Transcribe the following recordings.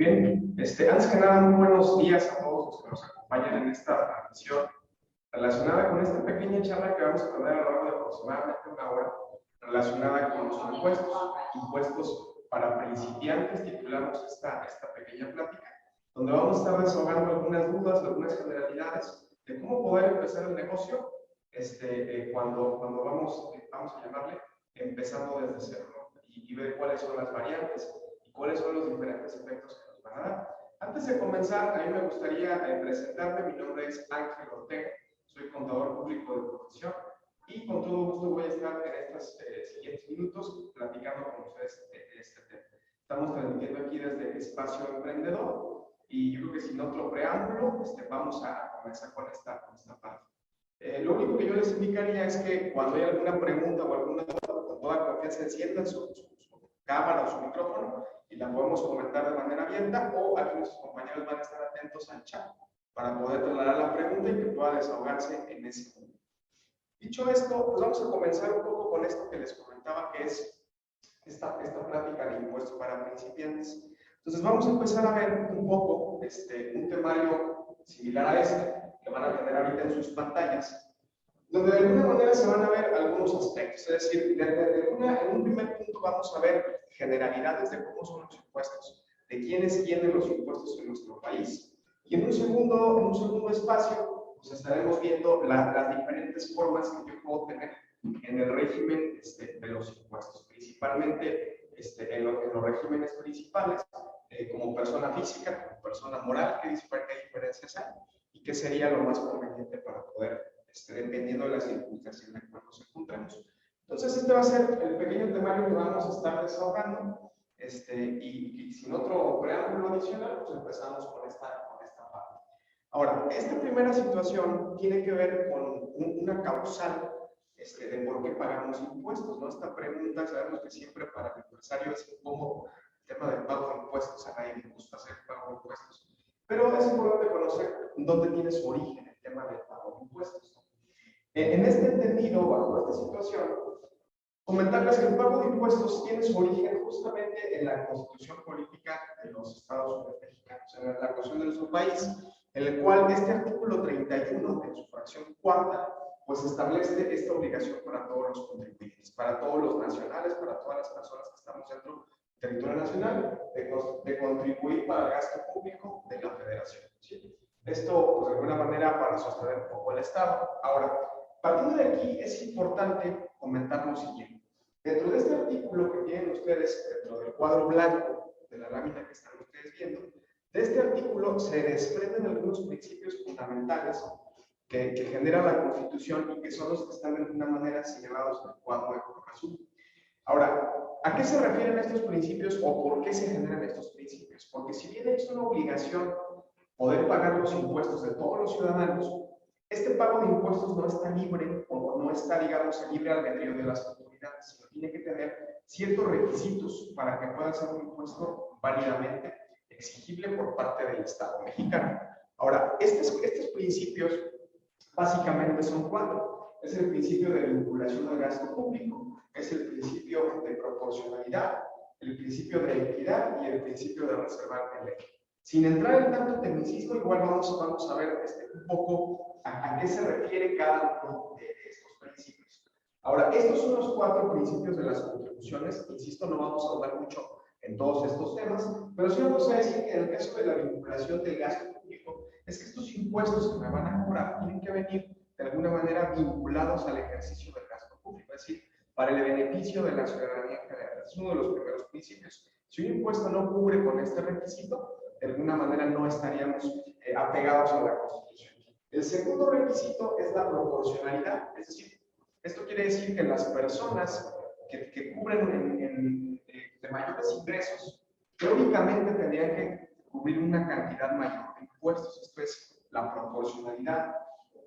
Bien, antes que nada, muy buenos días a todos los que nos acompañan en esta transmisión relacionada con esta pequeña charla que vamos a tener a lo largo de aproximadamente una hora, relacionada con los impuestos para principiantes. Titulamos esta pequeña plática, donde vamos a estar desahogando algunas dudas, algunas generalidades de cómo poder empezar el negocio cuando vamos a llamarle empezando desde cero, ¿no? Y ver cuáles son las variantes y cuáles son los diferentes efectos que nos van a dar. Antes de comenzar, a mí me gustaría presentarme. Mi nombre es Ángel Ortega, soy contador público de profesión y con todo gusto voy a estar en estos siguientes minutos platicando con ustedes de este tema. Estamos transmitiendo aquí desde Espacio Emprendedor y yo creo que sin otro preámbulo vamos a comenzar con esta parte. Lo único que yo les indicaría es que cuando hay alguna pregunta o alguna duda, con toda confianza enciendan su cámara o su micrófono y la podemos comentar de manera abierta, o aquí nuestros compañeros van a estar atentos al chat para poder trasladar la pregunta y que pueda desahogarse en ese momento. Dicho esto, pues vamos a comenzar un poco con esto que les comentaba, que es esta plática de impuestos para principiantes. Entonces vamos a empezar a ver un poco un temario similar a este que van a tener ahorita en sus pantallas, donde de alguna manera se van a ver algunos aspectos. Es decir, en un primer punto vamos a ver generalidades de cómo son los impuestos, de quiénes tienen los impuestos en nuestro país. Y en un segundo espacio, pues estaremos viendo las diferentes formas que yo puedo tener en el régimen de los impuestos, principalmente en los regímenes principales, como persona física, como persona moral, qué diferencias hay y qué sería lo más conveniente para poder, dependiendo de las circunstancias en las que nos encontremos. Entonces, este va a ser el pequeño temario que vamos a estar desahogando, y sin otro preámbulo adicional, pues empezamos con esta parte. Ahora, esta primera situación tiene que ver con una causal de por qué pagamos impuestos, ¿no? Esta pregunta, sabemos que siempre para el empresario es incómodo el tema del pago de impuestos. A nadie le gusta hacer pago de impuestos, pero es importante conocer dónde tiene su origen el tema del pago de impuestos. En este entendido, bajo esta situación, comentarles que el pago de impuestos tiene su origen justamente en la Constitución Política de los Estados Unidos Mexicanos, en la Constitución de nuestro país, en el cual este artículo 31 de su fracción cuarta, pues establece esta obligación para todos los contribuyentes, para todos los nacionales, para todas las personas que estamos dentro del territorio nacional, de contribuir para el gasto público de la federación, ¿sí? Esto, pues de alguna manera, para sostener un poco el Estado. Ahora, partiendo de aquí, es importante comentar lo siguiente. Dentro de este artículo que tienen ustedes, dentro del cuadro blanco de la lámina que están ustedes viendo, de este artículo se desprenden algunos principios fundamentales que genera la Constitución y que son los que están de alguna manera señalados en el cuadro de color azul. Ahora, ¿a qué se refieren estos principios o por qué se generan estos principios? Porque si bien es una obligación poder pagar los impuestos de todos los ciudadanos, este pago de impuestos no está libre o no está, digamos, a libre albedrío de las autoridades, sino tiene que tener ciertos requisitos para que pueda ser un impuesto válidamente exigible por parte del Estado mexicano. Ahora, estos principios básicamente son cuatro. Es el principio de vinculación al gasto público, es el principio de proporcionalidad, el principio de equidad y el principio de reservar el ley. Sin entrar en tanto tecnicismo, igual vamos a ver un poco a qué se refiere cada uno de estos principios. Ahora, estos son los cuatro principios de las contribuciones. Insisto, no vamos a hablar mucho en todos estos temas, pero sí vamos a decir que en el caso de la vinculación del gasto público, es que estos impuestos que me van a cobrar tienen que venir de alguna manera vinculados al ejercicio del gasto público, es decir, para el beneficio de la ciudadanía en general. Es uno de los primeros principios. Si un impuesto no cubre con este requisito, de alguna manera no estaríamos apegados a la Constitución. El segundo requisito es la proporcionalidad, es decir, esto quiere decir que las personas que cubren de mayores ingresos, teóricamente tendrían que cubrir una cantidad mayor de impuestos. Esto es la proporcionalidad.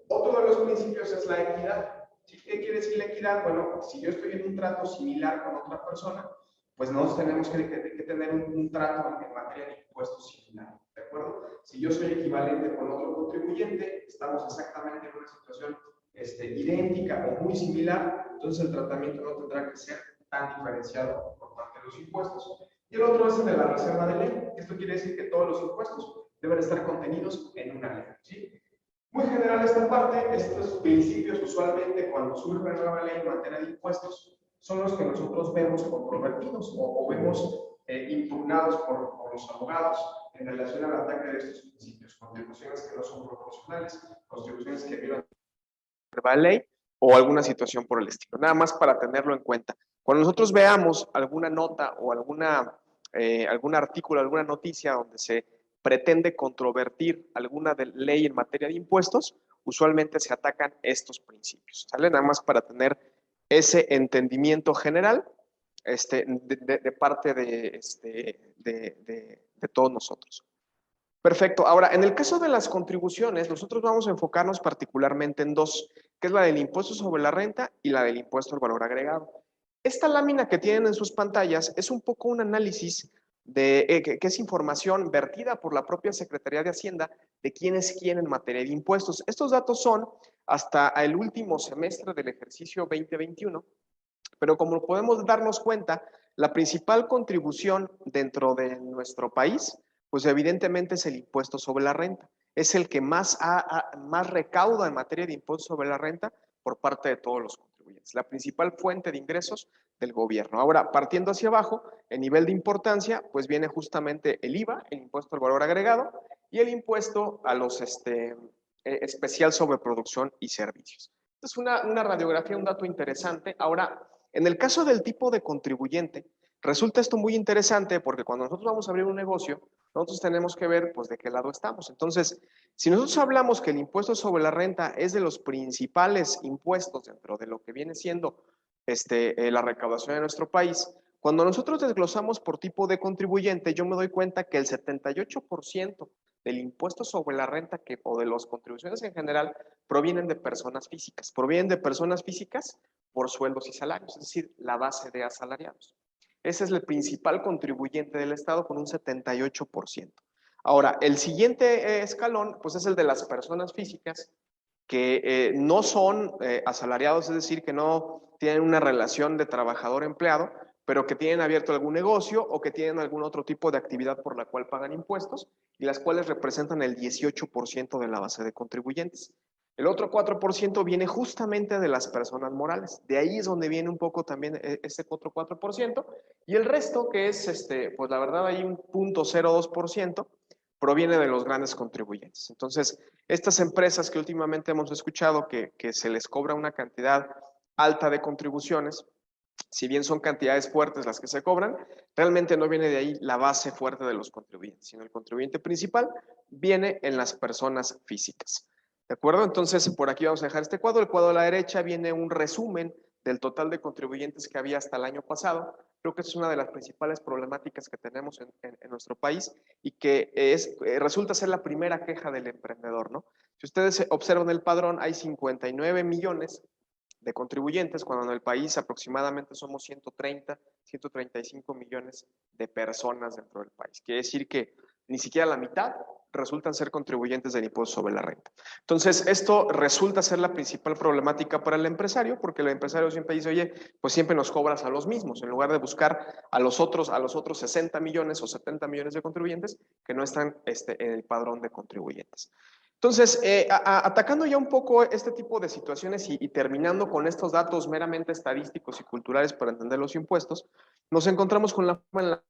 Otro de los principios es la equidad. ¿Qué quiere decir la equidad? Bueno, si yo estoy en un trato similar con otra persona, pues nosotros tenemos que tener un trato en materia de impuestos similar, ¿de acuerdo? Si yo soy equivalente con otro contribuyente, estamos exactamente en una situación idéntica o muy similar, entonces el tratamiento no tendrá que ser tan diferenciado por parte de los impuestos. Y el otro es el de la reserva de ley. Esto quiere decir que todos los impuestos deben estar contenidos en una ley, ¿sí? Muy general esta parte. Estos principios usualmente cuando surge una nueva ley en materia de impuestos son los que nosotros vemos controvertidos o vemos impugnados por los abogados en relación al ataque de estos principios, contribuciones que no son proporcionales, contribuciones que violan la ley o alguna situación por el estilo. Nada más para tenerlo en cuenta. Cuando nosotros veamos alguna nota o algún artículo, alguna noticia donde se pretende controvertir alguna ley en materia de impuestos, usualmente se atacan estos principios, ¿sale? Nada más para tener ese entendimiento general de parte de todos nosotros. Perfecto. Ahora, en el caso de las contribuciones, nosotros vamos a enfocarnos particularmente en dos, que es la del impuesto sobre la renta y la del impuesto al valor agregado. Esta lámina que tienen en sus pantallas es un poco un análisis que es información vertida por la propia Secretaría de Hacienda de quién es quién en materia de impuestos. Estos datos son hasta el último semestre del ejercicio 2021, pero como podemos darnos cuenta, la principal contribución dentro de nuestro país, pues evidentemente es el impuesto sobre la renta. Es el que más recauda en materia de impuesto sobre la renta por parte de todos los contribuyentes. La principal fuente de ingresos del gobierno. Ahora, partiendo hacia abajo, el nivel de importancia, pues viene justamente el IVA, el impuesto al valor agregado, y el impuesto a los especial sobre producción y servicios. Esta es una radiografía, un dato interesante. Ahora, en el caso del tipo de contribuyente, resulta esto muy interesante porque cuando nosotros vamos a abrir un negocio, nosotros tenemos que ver pues de qué lado estamos. Entonces, si nosotros hablamos que el impuesto sobre la renta es de los principales impuestos dentro de lo que viene siendo la recaudación de nuestro país, cuando nosotros desglosamos por tipo de contribuyente, yo me doy cuenta que el 78% del impuesto sobre la renta o de las contribuciones en general provienen de personas físicas. Provienen de personas físicas por sueldos y salarios, es decir, la base de asalariados. Ese es el principal contribuyente del Estado con un 78%. Ahora, el siguiente escalón, pues es el de las personas físicas que no son asalariados, es decir, que no tienen una relación de trabajador-empleado, pero que tienen abierto algún negocio o que tienen algún otro tipo de actividad por la cual pagan impuestos y las cuales representan el 18% de la base de contribuyentes. El otro 4% viene justamente de las personas morales. De ahí es donde viene un poco también ese otro 4%. Y el resto, que es, pues la verdad, hay un 0.02%, proviene de los grandes contribuyentes. Entonces, estas empresas que últimamente hemos escuchado que se les cobra una cantidad alta de contribuciones, si bien son cantidades fuertes las que se cobran, realmente no viene de ahí la base fuerte de los contribuyentes, sino el contribuyente principal viene en las personas físicas. ¿De acuerdo? Entonces, por aquí vamos a dejar este cuadro. El cuadro a la derecha viene un resumen del total de contribuyentes que había hasta el año pasado. Creo que es una de las principales problemáticas que tenemos en nuestro país y que resulta ser la primera queja del emprendedor, ¿no? Si ustedes observan el padrón, hay 59 millones de contribuyentes, cuando en el país aproximadamente somos 130, 135 millones de personas dentro del país. Quiere decir que ni siquiera la mitad resultan ser contribuyentes del impuesto sobre la renta. Entonces, esto resulta ser la principal problemática para el empresario, porque el empresario siempre dice, oye, pues siempre nos cobras a los mismos, en lugar de buscar a los otros 60 millones o 70 millones de contribuyentes que no están en el padrón de contribuyentes. Entonces, atacando ya un poco este tipo de situaciones y terminando con estos datos meramente estadísticos y culturales para entender los impuestos, nos encontramos con la forma en la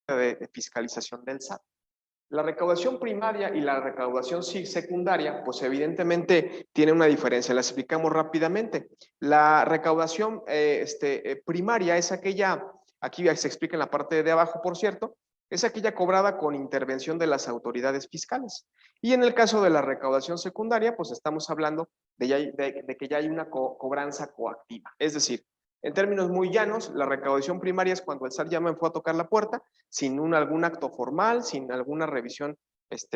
de fiscalización del SAT. La recaudación primaria y la recaudación secundaria, pues evidentemente tiene una diferencia. La explicamos rápidamente. La recaudación primaria es aquella, aquí se explica en la parte de abajo, por cierto, es aquella cobrada con intervención de las autoridades fiscales. Y en el caso de la recaudación secundaria, pues estamos hablando de que ya hay una cobranza coactiva. Es decir, en términos muy llanos, la recaudación primaria es cuando el SAT ya me fue a tocar la puerta sin algún acto formal, sin alguna revisión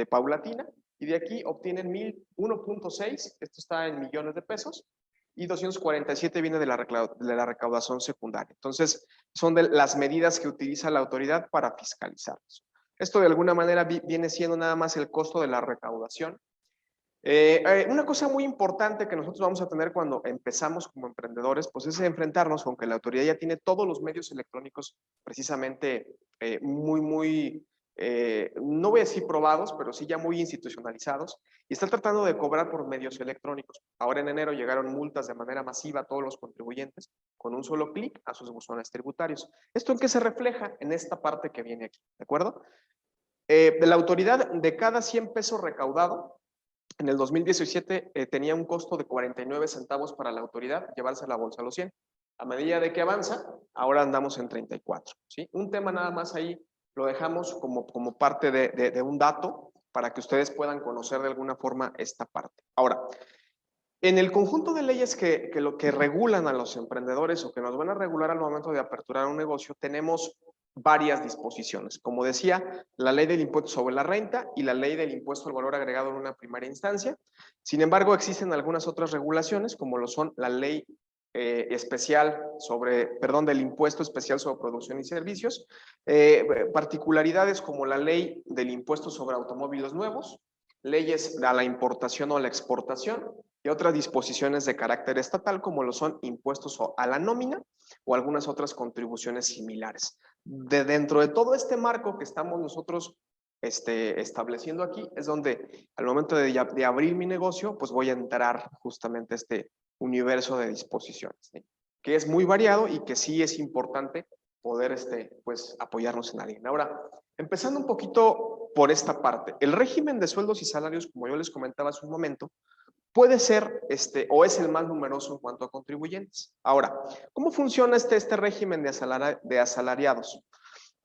paulatina, y de aquí obtienen 1.6, esto está en millones de pesos, y 247 viene de la recaudación secundaria. Entonces, son de las medidas que utiliza la autoridad para fiscalizar. Esto de alguna manera viene siendo nada más el costo de la recaudación Una cosa muy importante que nosotros vamos a tener cuando empezamos como emprendedores, pues es enfrentarnos con que la autoridad ya tiene todos los medios electrónicos precisamente no voy a decir probados, pero sí ya muy institucionalizados, y está tratando de cobrar por medios electrónicos. Ahora en enero llegaron multas de manera masiva a todos los contribuyentes con un solo clic a sus buzones tributarios. ¿Esto en qué se refleja? En esta parte que viene aquí, ¿de acuerdo? De la autoridad, de cada 100 pesos recaudado, en el 2017 tenía un costo de 49 centavos para la autoridad llevarse a la bolsa a los 100. A medida de que avanza, ahora andamos en 34. ¿Sí? Un tema nada más ahí lo dejamos como parte de un dato para que ustedes puedan conocer de alguna forma esta parte. Ahora, en el conjunto de leyes lo que regulan a los emprendedores o que nos van a regular al momento de aperturar un negocio, tenemos varias disposiciones. Como decía, la ley del impuesto sobre la renta y la ley del impuesto al valor agregado en una primera instancia. Sin embargo, existen algunas otras regulaciones, como lo son la ley del impuesto especial sobre producción y servicios, particularidades como la ley del impuesto sobre automóviles nuevos, leyes a la importación o a la exportación y otras disposiciones de carácter estatal como lo son impuestos a la nómina o algunas otras contribuciones similares. Dentro de todo este marco que estamos nosotros estableciendo aquí es donde al momento de abrir mi negocio pues voy a entrar justamente a este universo de disposiciones, ¿sí? Que es muy variado y que sí es importante poder pues apoyarnos en alguien. Ahora, empezando un poquito por esta parte, el régimen de sueldos y salarios, como yo les comentaba hace un momento, puede ser o es el más numeroso en cuanto a contribuyentes. Ahora, ¿cómo funciona este régimen de asalariados?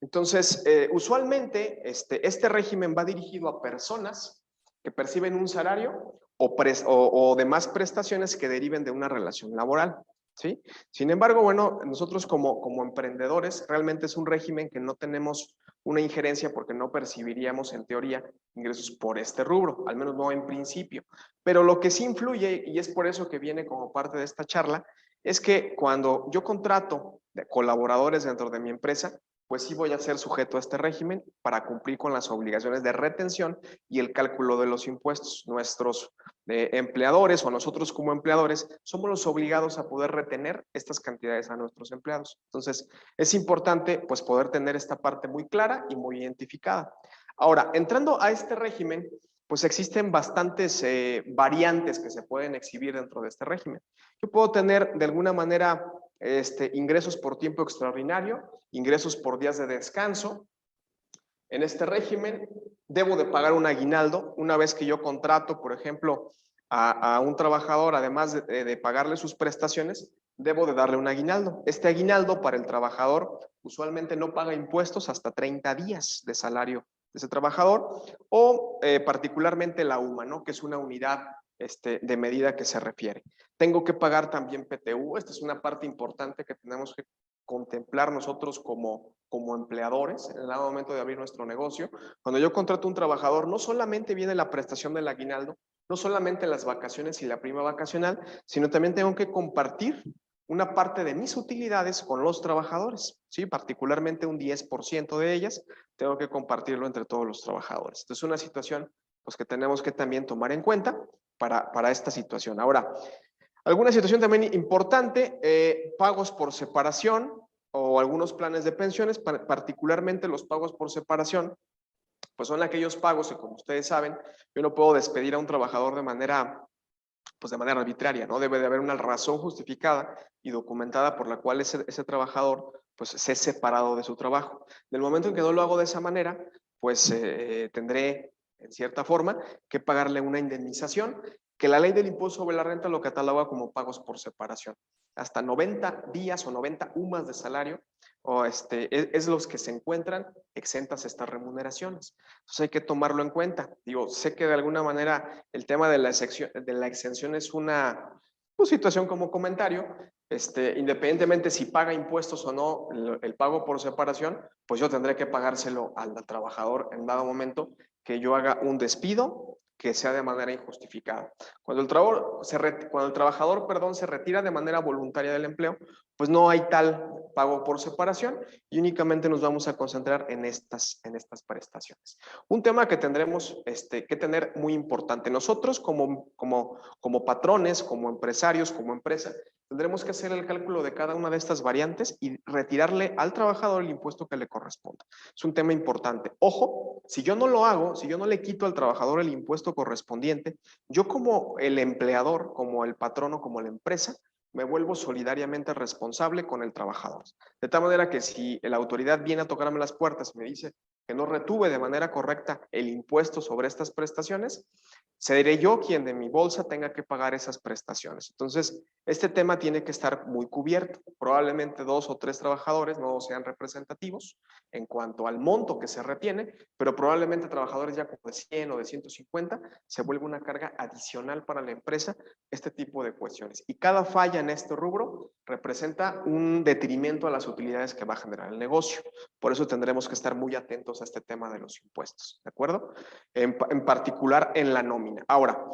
Entonces, usualmente este régimen va dirigido a personas que perciben un salario o demás prestaciones que deriven de una relación laboral, ¿sí? Sin embargo, bueno, nosotros como emprendedores realmente es un régimen que no tenemos una injerencia porque no percibiríamos en teoría ingresos por este rubro, al menos no en principio. Pero lo que sí influye, y es por eso que viene como parte de esta charla, es que cuando yo contrato colaboradores dentro de mi empresa, pues sí voy a ser sujeto a este régimen para cumplir con las obligaciones de retención y el cálculo de los impuestos. Nuestros empleadores o nosotros como empleadores somos los obligados a poder retener estas cantidades a nuestros empleados. Entonces, es importante pues poder tener esta parte muy clara y muy identificada. Ahora, entrando a este régimen, pues existen bastantes variantes que se pueden exhibir dentro de este régimen. Yo puedo tener de alguna manera ingresos por tiempo extraordinario, ingresos por días de descanso. En este régimen debo de pagar un aguinaldo una vez que yo contrato, por ejemplo, a un trabajador, además de pagarle sus prestaciones, debo de darle un aguinaldo. Este aguinaldo para el trabajador usualmente no paga impuestos hasta 30 días de salario de ese trabajador o particularmente la UMA, ¿no? Que es una unidad de medida que se refiere. Tengo que pagar también PTU. Esta es una parte importante que tenemos que contemplar nosotros como empleadores en el momento de abrir nuestro negocio. Cuando yo contrato un trabajador, no solamente viene la prestación del aguinaldo, no solamente las vacaciones y la prima vacacional, sino también tengo que compartir una parte de mis utilidades con los trabajadores, ¿sí? Particularmente un 10% de ellas, tengo que compartirlo entre todos los trabajadores. Entonces, es una situación pues, que tenemos que también tomar en cuenta para esta situación. Ahora, alguna situación también importante, pagos por separación o algunos planes de pensiones, particularmente los pagos por separación, pues son aquellos pagos que, como ustedes saben, yo no puedo despedir a un trabajador de manera arbitraria, ¿no? Debe de haber una razón justificada y documentada por la cual ese trabajador pues se ha separado de su trabajo. Del momento en que no lo hago de esa manera, pues tendré, en cierta forma, que pagarle una indemnización que la ley del impuesto sobre la renta lo cataloga como pagos por separación. Hasta 90 días o 90 UMAS de salario o es los que se encuentran exentas estas remuneraciones. Entonces hay que tomarlo en cuenta. Digo, sé que de alguna manera el tema de la exención es una situación como comentario, independientemente si paga impuestos o no, el pago por separación, pues yo tendré que pagárselo al trabajador en dado momento que yo haga un despido que sea de manera injustificada. Cuando el trabajador se retira de manera voluntaria del empleo, pues no hay tal pago por separación y únicamente nos vamos a concentrar en estas prestaciones. Un tema que tendremos que tener muy importante. Nosotros como patrones, como empresarios, como empresa, tendremos que hacer el cálculo de cada una de estas variantes y retirarle al trabajador el impuesto que le corresponda. Es un tema importante. Ojo, si yo no lo hago, si yo no le quito al trabajador el impuesto correspondiente, yo como el empleador, como el patrono, como la empresa, me vuelvo solidariamente responsable con el trabajador. De tal manera que si la autoridad viene a tocarme las puertas y me dice que no retuve de manera correcta el impuesto sobre estas prestaciones, seré yo quien de mi bolsa tenga que pagar esas prestaciones. Entonces, este tema tiene que estar muy cubierto. Probablemente 2 o 3 trabajadores no sean representativos en cuanto al monto que se retiene, pero probablemente trabajadores ya como de 100 o de 150 se vuelve una carga adicional para la empresa este tipo de cuestiones. Y cada falla en este rubro representa un detrimento a las utilidades que va a generar el negocio. Por eso tendremos que estar muy atentos a este tema de los impuestos, ¿de acuerdo? En particular en la nómina. Ahora,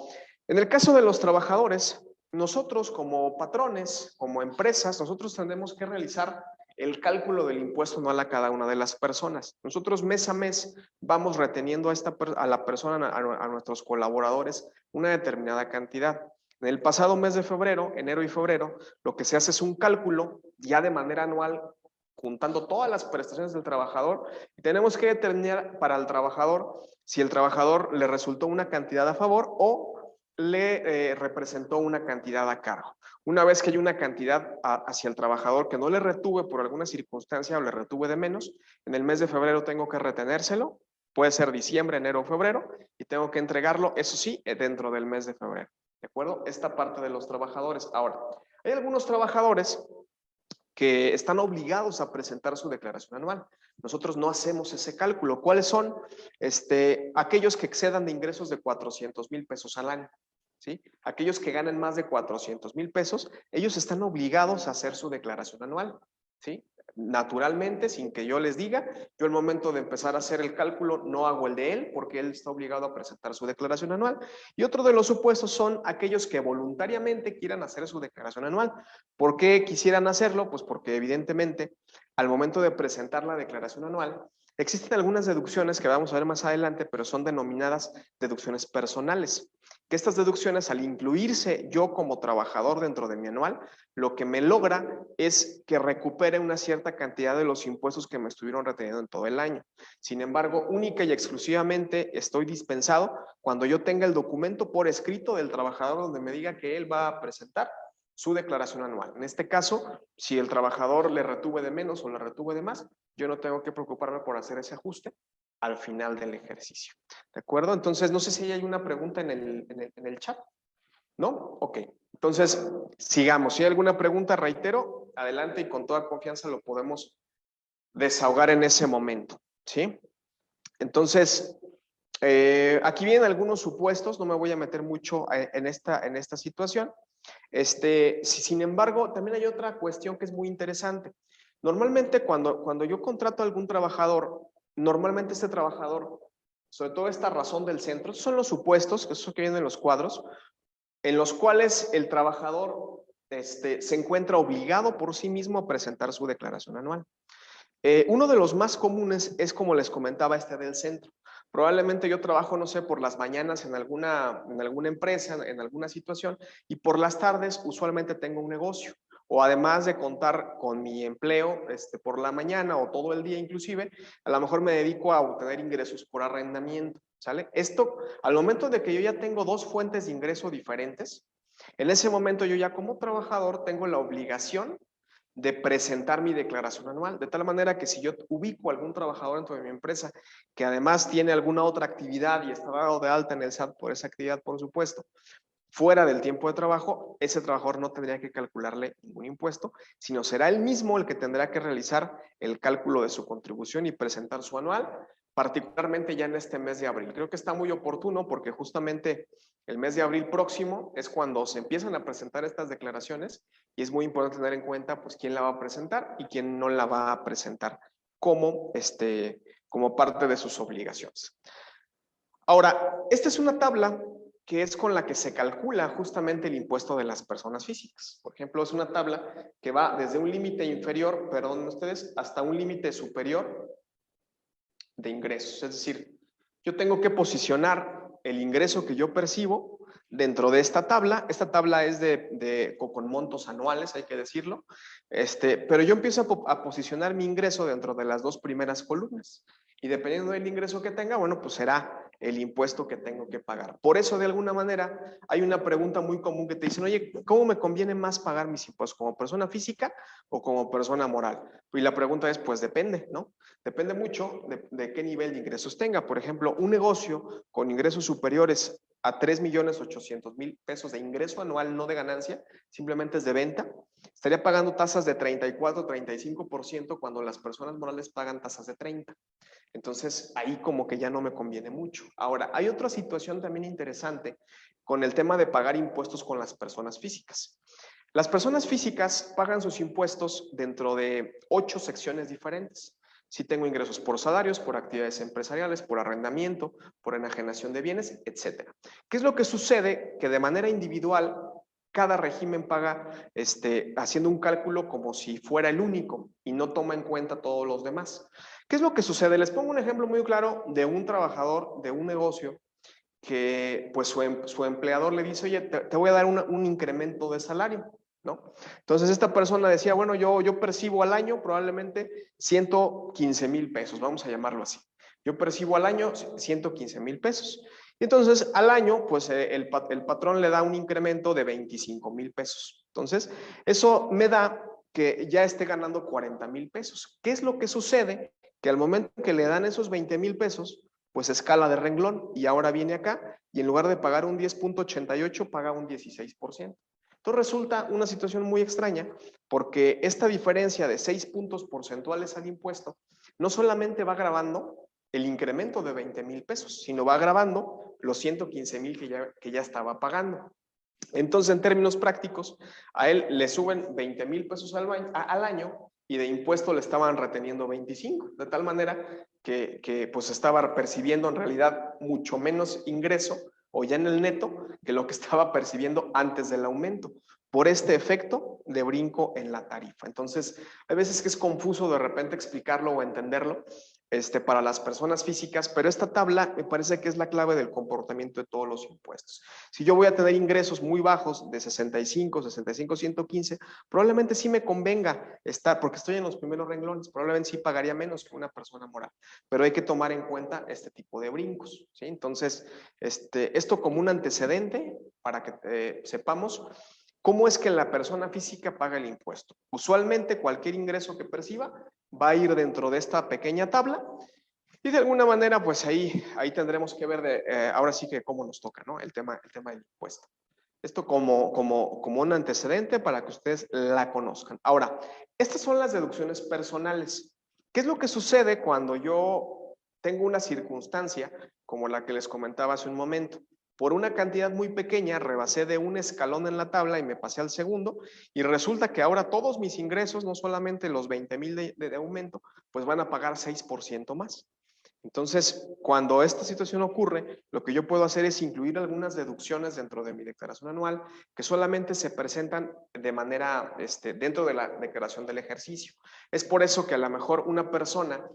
en el caso de los trabajadores, nosotros como patrones, como empresas, nosotros tendremos que realizar el cálculo del impuesto anual a cada una de las personas. Nosotros mes a mes vamos reteniendo a la persona, a nuestros colaboradores, una determinada cantidad. En el pasado mes de febrero, enero y febrero, lo que se hace es un cálculo ya de manera anual, juntando todas las prestaciones del trabajador, y tenemos que determinar para el trabajador si el trabajador le resultó una cantidad a favor o le representó una cantidad a cargo. Una vez que hay una cantidad hacia el trabajador que no le retuve por alguna circunstancia o le retuve de menos, en el mes de febrero tengo que retenérselo, puede ser diciembre, enero o febrero, y tengo que entregarlo, eso sí, dentro del mes de febrero. ¿De acuerdo? Esta parte de los trabajadores. Ahora, hay algunos trabajadores que están obligados a presentar su declaración anual. Nosotros no hacemos ese cálculo. ¿Cuáles son? Aquellos que excedan de ingresos de 400,000 pesos al año. ¿Sí? Aquellos que ganan más de 400,000 pesos, ellos están obligados a hacer su declaración anual. ¿Sí? Naturalmente, sin que yo les diga, yo al momento de empezar a hacer el cálculo no hago el de él porque él está obligado a presentar su declaración anual. Y otro de los supuestos son aquellos que voluntariamente quieran hacer su declaración anual. ¿Por qué quisieran hacerlo? Pues porque evidentemente al momento de presentar la declaración anual existen algunas deducciones que vamos a ver más adelante, pero son denominadas deducciones personales. Que estas deducciones, al incluirse yo como trabajador dentro de mi anual, lo que me logra es que recupere una cierta cantidad de los impuestos que me estuvieron reteniendo en todo el año. Sin embargo, única y exclusivamente estoy dispensado cuando yo tenga el documento por escrito del trabajador donde me diga que él va a presentar su declaración anual. En este caso, si el trabajador le retuve de menos o le retuve de más, yo no tengo que preocuparme por hacer ese ajuste al final del ejercicio. ¿De acuerdo? Entonces, no sé si hay una pregunta en el chat. ¿No? Ok. Entonces, sigamos. Si hay alguna pregunta, reitero, adelante y con toda confianza lo podemos desahogar en ese momento. ¿Sí? Entonces, aquí vienen algunos supuestos, no me voy a meter mucho en esta situación. Sin embargo, también hay otra cuestión que es muy interesante. Normalmente cuando yo contrato a algún trabajador, normalmente este trabajador, sobre todo esta razón del centro, son los supuestos, eso que vienen en los cuadros, en los cuales el trabajador se encuentra obligado por sí mismo a presentar su declaración anual. Uno de los más comunes es, como les comentaba, del centro. Probablemente yo trabajo, no sé, por las mañanas en alguna empresa, en alguna situación, y por las tardes usualmente tengo un negocio. O además de contar con mi empleo por la mañana o todo el día inclusive, a lo mejor me dedico a obtener ingresos por arrendamiento, ¿sale? Esto, al momento de que yo ya tengo 2 fuentes de ingreso diferentes, en ese momento yo ya como trabajador tengo la obligación de presentar mi declaración anual, de tal manera que si yo ubico a algún trabajador dentro de mi empresa que además tiene alguna otra actividad y está dado de alta en el SAT por esa actividad, por supuesto, fuera del tiempo de trabajo, ese trabajador no tendría que calcularle ningún impuesto, sino será él mismo el que tendrá que realizar el cálculo de su contribución y presentar su anual, particularmente ya en este mes de abril. Creo que está muy oportuno porque justamente el mes de abril próximo es cuando se empiezan a presentar estas declaraciones y es muy importante tener en cuenta pues quién la va a presentar y quién no la va a presentar como parte de sus obligaciones. Ahora, esta es una tabla que es con la que se calcula justamente el impuesto de las personas físicas. Por ejemplo, es una tabla que va desde un límite inferior, perdón ustedes, hasta un límite superior de ingresos. Es decir, yo tengo que posicionar el ingreso que yo percibo dentro de esta tabla. Esta tabla es con montos anuales, hay que decirlo, pero yo empiezo a posicionar mi ingreso dentro de las dos primeras columnas. Y dependiendo del ingreso que tenga, bueno, pues será el impuesto que tengo que pagar. Por eso, de alguna manera, hay una pregunta muy común que te dicen, oye, ¿cómo me conviene más pagar mis impuestos? ¿Como persona física o como persona moral? Y la pregunta es, pues depende, ¿no? Depende mucho de qué nivel de ingresos tenga. Por ejemplo, un negocio con ingresos superiores a 3.800.000 pesos de ingreso anual, no de ganancia, simplemente es de venta, estaría pagando tasas de 34, 35% cuando las personas morales pagan tasas de 30%. Entonces, ahí como que ya no me conviene mucho. Ahora, hay otra situación también interesante con el tema de pagar impuestos con las personas físicas. Las personas físicas pagan sus impuestos dentro de 8 secciones diferentes. Si tengo ingresos por salarios, por actividades empresariales, por arrendamiento, por enajenación de bienes, etcétera. ¿Qué es lo que sucede? Que de manera individual, cada régimen paga haciendo un cálculo como si fuera el único y no toma en cuenta todos los demás. ¿Qué es lo que sucede? Les pongo un ejemplo muy claro de un trabajador de un negocio que pues su empleador le dice, oye, te voy a dar un incremento de salario, ¿no? Entonces esta persona decía, bueno, yo percibo al año probablemente 115,000 pesos, vamos a llamarlo así. Yo percibo al año 115,000 pesos. Y entonces al año, pues el patrón le da un incremento de 25,000 pesos. Entonces, eso me da que ya esté ganando 40,000 pesos. ¿Qué es lo que sucede? Que al momento que le dan esos 20,000 pesos, pues escala de renglón y ahora viene acá y en lugar de pagar un 10.88 paga un 16%. Entonces resulta una situación muy extraña porque esta diferencia de 6 puntos porcentuales al impuesto no solamente va agravando el incremento de 20,000 pesos, sino va agravando los 115,000 que ya estaba pagando. Entonces, en términos prácticos, a él le suben 20,000 pesos al año y de impuesto le estaban reteniendo 25, de tal manera que pues estaba percibiendo en realidad mucho menos ingreso o ya en el neto que lo que estaba percibiendo antes del aumento por este efecto de brinco en la tarifa. Entonces, hay veces que es confuso de repente explicarlo o entenderlo para las personas físicas, pero esta tabla me parece que es la clave del comportamiento de todos los impuestos. Si yo voy a tener ingresos muy bajos de 65, 115, probablemente sí me convenga estar, porque estoy en los primeros renglones, probablemente sí pagaría menos que una persona moral, pero hay que tomar en cuenta este tipo de brincos, ¿sí? Entonces, esto como un antecedente para que sepamos cómo es que la persona física paga el impuesto. Usualmente cualquier ingreso que perciba va a ir dentro de esta pequeña tabla y de alguna manera, pues ahí tendremos que ver ahora sí que cómo nos toca, ¿no? El tema del impuesto. Esto como un antecedente para que ustedes la conozcan. Ahora, estas son las deducciones personales. ¿Qué es lo que sucede cuando yo tengo una circunstancia como la que les comentaba hace un momento? Por una cantidad muy pequeña, rebasé de un escalón en la tabla y me pasé al segundo, y resulta que ahora todos mis ingresos, no solamente los 20,000 de aumento, pues van a pagar 6% más. Entonces, cuando esta situación ocurre, lo que yo puedo hacer es incluir algunas deducciones dentro de mi declaración anual que solamente se presentan de manera, dentro de la declaración del ejercicio. Es por eso que a lo mejor una persona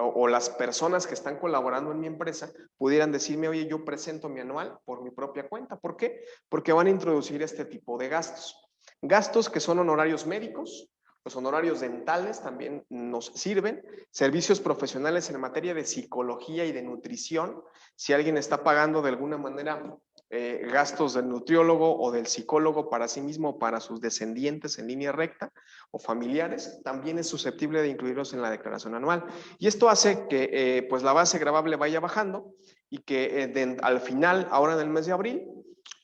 o las personas que están colaborando en mi empresa pudieran decirme, oye, yo presento mi anual por mi propia cuenta. ¿Por qué? Porque van a introducir este tipo de gastos. Gastos que son honorarios médicos, los honorarios dentales también nos sirven, servicios profesionales en materia de psicología y de nutrición, si alguien está pagando de alguna manera gastos del nutriólogo o del psicólogo para sí mismo o para sus descendientes en línea recta o familiares, también es susceptible de incluirlos en la declaración anual. Y esto hace que pues la base gravable vaya bajando y que al final, ahora en el mes de abril,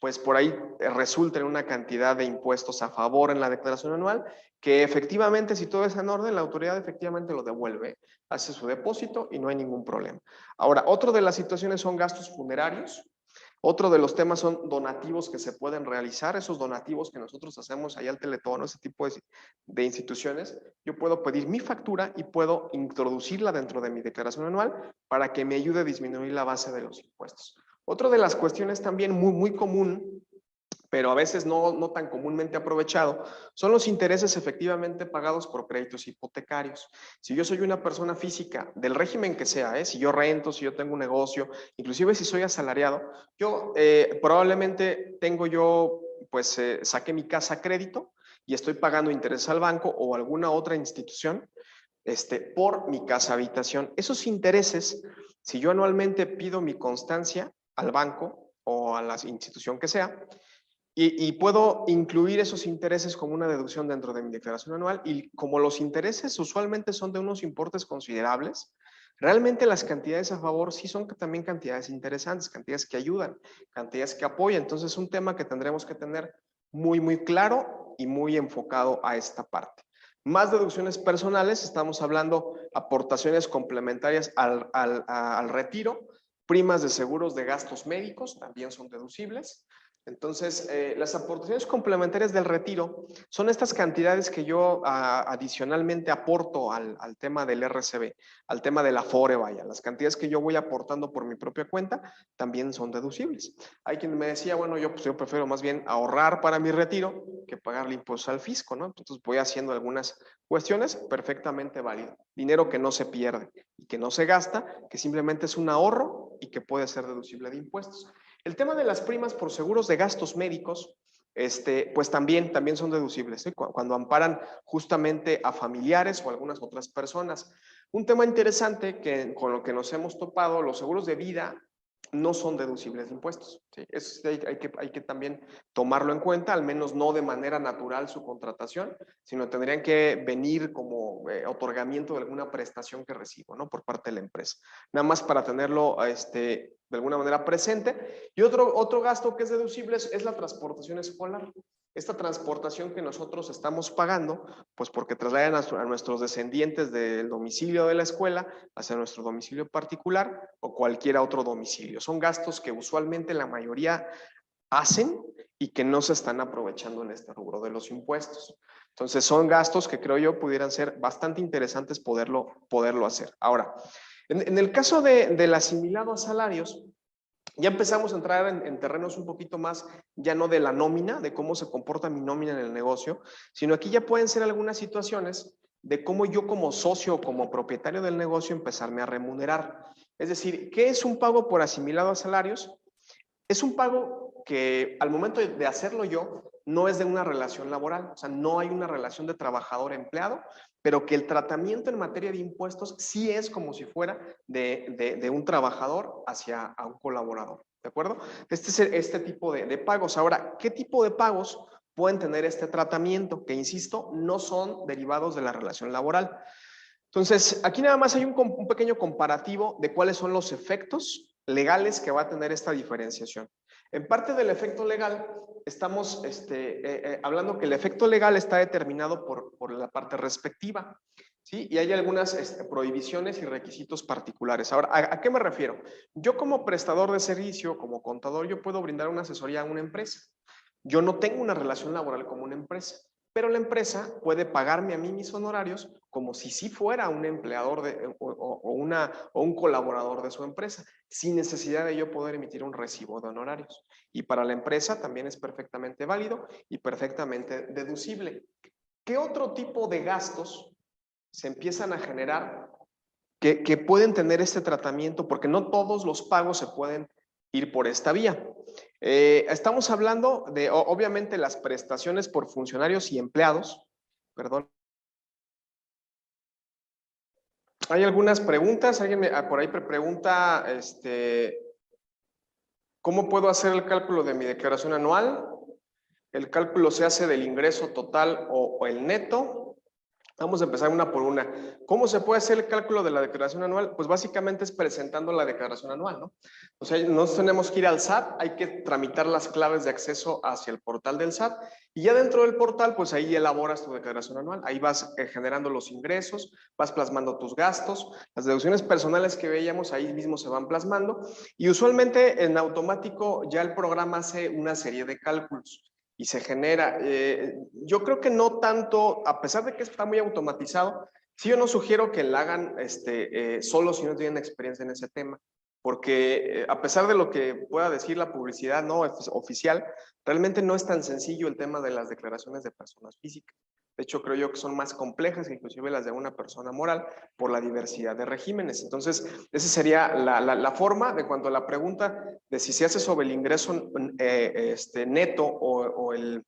pues por ahí resulta en una cantidad de impuestos a favor en la declaración anual que efectivamente, si todo es en orden, la autoridad efectivamente lo devuelve, hace su depósito y no hay ningún problema. Ahora, otra de las situaciones son gastos funerarios. Otro de los temas son donativos que se pueden realizar, esos donativos que nosotros hacemos allá al Teletón, ese tipo de instituciones. Yo puedo pedir mi factura y puedo introducirla dentro de mi declaración anual para que me ayude a disminuir la base de los impuestos. Otra de las cuestiones también muy común, pero a veces no tan comúnmente aprovechado, son los intereses efectivamente pagados por créditos hipotecarios. Si yo soy una persona física, del régimen que sea, si yo rento, si yo tengo un negocio, inclusive si soy asalariado, yo probablemente saqué mi casa a crédito y estoy pagando intereses al banco o alguna otra institución por mi casa habitación. Esos intereses, si yo anualmente pido mi constancia al banco o a la institución que sea, y puedo incluir esos intereses como una deducción dentro de mi declaración anual, y como los intereses usualmente son de unos importes considerables, realmente las cantidades a favor sí son también cantidades interesantes, cantidades que ayudan, cantidades que apoyan. Entonces es un tema que tendremos que tener muy claro y muy enfocado a esta parte. Más deducciones personales, estamos hablando aportaciones complementarias al retiro, primas de seguros de gastos médicos, también son deducibles. Entonces, las aportaciones complementarias del retiro son estas cantidades que yo adicionalmente aporto al tema del RCB, al tema de la Afore, vaya. Las cantidades que yo voy aportando por mi propia cuenta también son deducibles. Hay quien me decía, bueno, yo prefiero más bien ahorrar para mi retiro que pagarle impuestos al fisco, ¿no? Entonces voy haciendo algunas cuestiones perfectamente válido. Dinero que no se pierde y que no se gasta, que simplemente es un ahorro y que puede ser deducible de impuestos. El tema de las primas por seguros de gastos médicos, pues también son deducibles, ¿sí? Cuando amparan justamente a familiares o a algunas otras personas. Un tema interesante con lo que nos hemos topado, los seguros de vida no son deducibles de impuestos, ¿sí? Eso hay que también tomarlo en cuenta, al menos no de manera natural su contratación, sino tendrían que venir como otorgamiento de alguna prestación que recibo, ¿no? Por parte de la empresa. Nada más para tenerlo de alguna manera presente. Y otro gasto que es deducible es la transportación escolar. Esta transportación que nosotros estamos pagando, pues porque trasladan a nuestros descendientes del domicilio de la escuela hacia nuestro domicilio particular o cualquier otro domicilio. Son gastos que usualmente la mayoría hacen y que no se están aprovechando en este rubro de los impuestos. Entonces son gastos que creo yo pudieran ser bastante interesantes poderlo hacer. Ahora, en el caso del asimilado a salarios, ya empezamos a entrar en terrenos un poquito más, ya no de la nómina, de cómo se comporta mi nómina en el negocio, sino aquí ya pueden ser algunas situaciones de cómo yo como socio o como propietario del negocio empezarme a remunerar. Es decir, ¿qué es un pago por asimilado a salarios? Es un pago que al momento de hacerlo yo no es de una relación laboral, o sea, no hay una relación de trabajador-empleado, pero que el tratamiento en materia de impuestos sí es como si fuera de un trabajador hacia a un colaborador, ¿de acuerdo? Este es este tipo de pagos. Ahora, ¿qué tipo de pagos pueden tener este tratamiento? Que, insisto, no son derivados de la relación laboral. Entonces, aquí nada más hay un pequeño comparativo de cuáles son los efectos legales que va a tener esta diferenciación. En parte del efecto legal, estamos hablando que el efecto legal está determinado por la parte respectiva, ¿sí? Y hay algunas prohibiciones y requisitos particulares. Ahora, ¿a qué me refiero? Yo como prestador de servicio, como contador, yo puedo brindar una asesoría a una empresa. Yo no tengo una relación laboral con una empresa, pero la empresa puede pagarme a mí mis honorarios como si sí fuera un empleador o un colaborador de su empresa, sin necesidad de yo poder emitir un recibo de honorarios. Y para la empresa también es perfectamente válido y perfectamente deducible. ¿Qué otro tipo de gastos se empiezan a generar que pueden tener este tratamiento? Porque no todos los pagos se pueden ir por esta vía. Estamos hablando de, obviamente, las prestaciones por funcionarios y empleados. Perdón. Hay algunas preguntas. Alguien por ahí pregunta, ¿cómo puedo hacer el cálculo de mi declaración anual? El cálculo se hace del ingreso total o el neto. Vamos a empezar una por una. ¿Cómo se puede hacer el cálculo de la declaración anual? Pues básicamente es presentando la declaración anual, ¿no? O sea, no tenemos que ir al SAT, hay que tramitar las claves de acceso hacia el portal del SAT y ya dentro del portal, pues ahí elaboras tu declaración anual. Ahí vas generando los ingresos, vas plasmando tus gastos, las deducciones personales que veíamos ahí mismo se van plasmando y usualmente en automático ya el programa hace una serie de cálculos y se genera. Yo creo que no tanto, a pesar de que está muy automatizado, sí yo no sugiero que la hagan solo si no tienen experiencia en ese tema, porque a pesar de lo que pueda decir la publicidad no oficial, realmente no es tan sencillo el tema de las declaraciones de personas físicas. De hecho, creo yo que son más complejas que inclusive las de una persona moral por la diversidad de regímenes. Entonces, esa sería la forma de cuanto a la pregunta de si se hace sobre el ingreso neto o el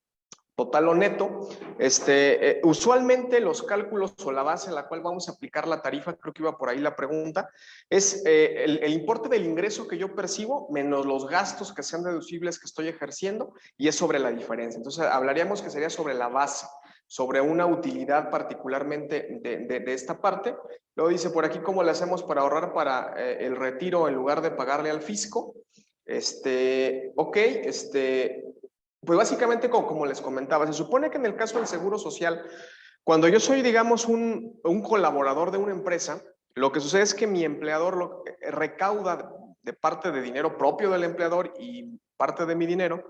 total o neto. Usualmente los cálculos o la base en la cual vamos a aplicar la tarifa, creo que iba por ahí la pregunta, es el importe del ingreso que yo percibo menos los gastos que sean deducibles que estoy ejerciendo, y es sobre la diferencia. Entonces hablaríamos que sería sobre la base, sobre una utilidad particularmente de esta parte. Luego dice por aquí cómo le hacemos para ahorrar para el retiro en lugar de pagarle al fisco. Pues básicamente, como les comentaba, se supone que en el caso del Seguro Social, cuando yo soy, digamos, un colaborador de una empresa, lo que sucede es que mi empleador recauda de parte de dinero propio del empleador y parte de mi dinero,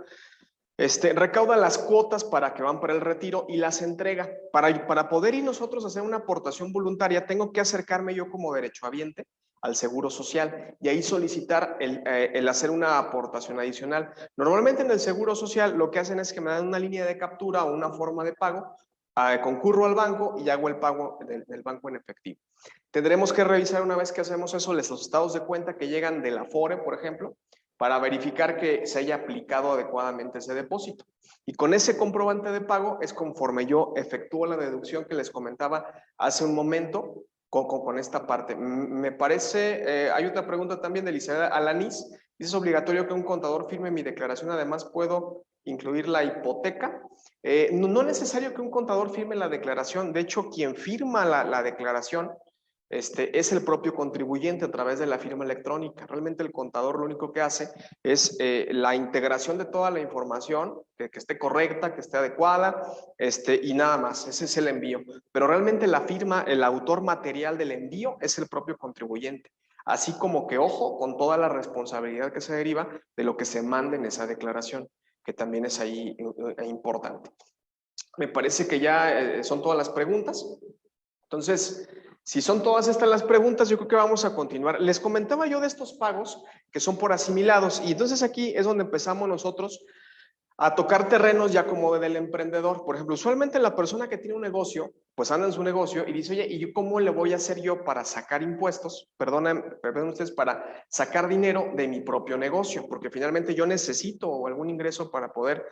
recauda las cuotas para que van para el retiro y las entrega. Para poder ir nosotros a hacer una aportación voluntaria, tengo que acercarme yo como derechohabiente al Seguro Social y ahí solicitar el hacer una aportación adicional. Normalmente en el Seguro Social lo que hacen es que me dan una línea de captura o una forma de pago, concurro al banco y hago el pago del banco en efectivo. Tendremos que revisar una vez que hacemos eso los estados de cuenta que llegan de la Afore, por ejemplo, para verificar que se haya aplicado adecuadamente ese depósito. Y con ese comprobante de pago es conforme yo efectúo la deducción que les comentaba hace un momento con esta parte. Me parece, hay otra pregunta también de Elizabeth Alanís. ¿Es obligatorio que un contador firme mi declaración? Además, ¿puedo incluir la hipoteca? No es necesario que un contador firme la declaración. De hecho, quien firma la declaración es el propio contribuyente a través de la firma electrónica. Realmente el contador lo único que hace es la integración de toda la información, que esté correcta, que esté adecuada, y nada más. Ese es el envío. Pero realmente la firma, el autor material del envío es el propio contribuyente. Así como que, ojo, con toda la responsabilidad que se deriva de lo que se mande en esa declaración, que también es ahí importante. Me parece que ya son todas las preguntas. Entonces, si son todas estas las preguntas, yo creo que vamos a continuar. Les comentaba yo de estos pagos que son por asimilados, y entonces aquí es donde empezamos nosotros a tocar terrenos ya como del emprendedor. Por ejemplo, usualmente la persona que tiene un negocio, pues anda en su negocio y dice, oye, ¿y yo cómo le voy a hacer yo para sacar impuestos? Perdón ustedes, para sacar dinero de mi propio negocio, porque finalmente yo necesito algún ingreso para poder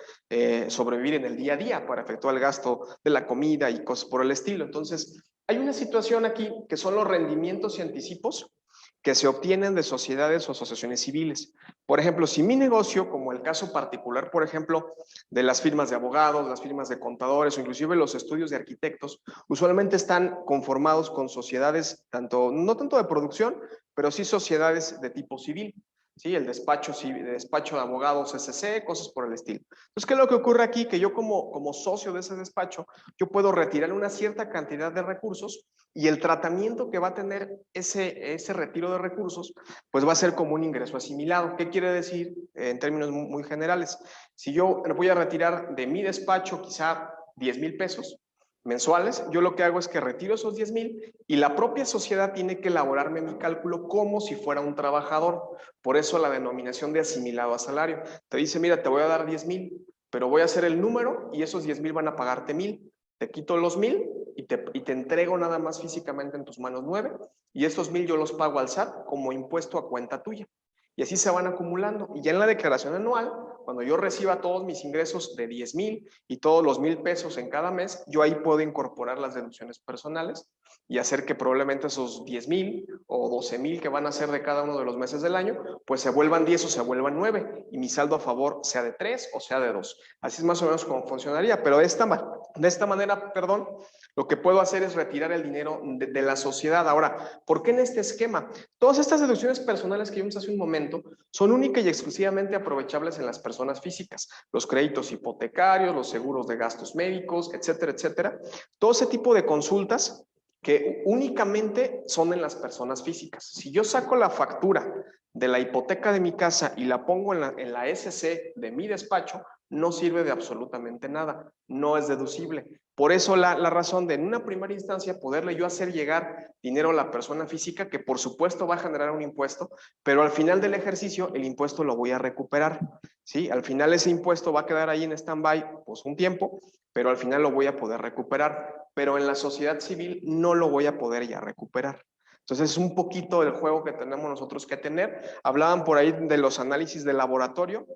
sobrevivir en el día a día, para efectuar el gasto de la comida y cosas por el estilo. Entonces, hay una situación aquí que son los rendimientos y anticipos que se obtienen de sociedades o asociaciones civiles. Por ejemplo, si mi negocio, como el caso particular, por ejemplo, de las firmas de abogados, las firmas de contadores o inclusive los estudios de arquitectos, usualmente están conformados con sociedades, no tanto de producción, pero sí sociedades de tipo civil. ¿Sí? El despacho de abogados SC, cosas por el estilo. Entonces, ¿qué es lo que ocurre aquí? Que yo como socio de ese despacho, yo puedo retirar una cierta cantidad de recursos y el tratamiento que va a tener ese retiro de recursos, pues va a ser como un ingreso asimilado. ¿Qué quiere decir en términos muy generales? Si yo voy a retirar de mi despacho quizá 10,000 pesos mensuales, yo lo que hago es que retiro esos 10,000 y la propia sociedad tiene que elaborarme mi cálculo como si fuera un trabajador. Por eso la denominación de asimilado a salario. Te dice, mira, te voy a dar 10,000, pero voy a hacer el número y esos 10,000 van a pagarte 1,000. Te quito los 1,000 y te entrego nada más físicamente en tus manos 9 y estos 1,000 yo los pago al SAT como impuesto a cuenta tuya. Y así se van acumulando. Y ya en la declaración anual, cuando yo reciba todos mis ingresos de 10,000 y todos los 1,000 pesos en cada mes, yo ahí puedo incorporar las deducciones personales y hacer que probablemente esos 10,000 o 12,000 que van a ser de cada uno de los meses del año, pues se vuelvan 10 o se vuelvan 9 y mi saldo a favor sea de 3 o sea de 2. Así es más o menos como funcionaría, pero de esta manera, lo que puedo hacer es retirar el dinero de la sociedad. Ahora, ¿por qué en este esquema? Todas estas deducciones personales que vimos hace un momento son única y exclusivamente aprovechables en las personas físicas. Los créditos hipotecarios, los seguros de gastos médicos, etcétera, etcétera. Todo ese tipo de consultas que únicamente son en las personas físicas. Si yo saco la factura de la hipoteca de mi casa y la pongo en la SC de mi despacho, no sirve de absolutamente nada, no es deducible. Por eso la razón de en una primera instancia poderle yo hacer llegar dinero a la persona física, que por supuesto va a generar un impuesto, pero al final del ejercicio el impuesto lo voy a recuperar, ¿sí? Al final ese impuesto va a quedar ahí en stand-by pues un tiempo, pero al final lo voy a poder recuperar, pero en la sociedad civil no lo voy a poder ya recuperar. Entonces es un poquito el juego que tenemos nosotros que tener. Hablaban por ahí de los análisis de laboratorio.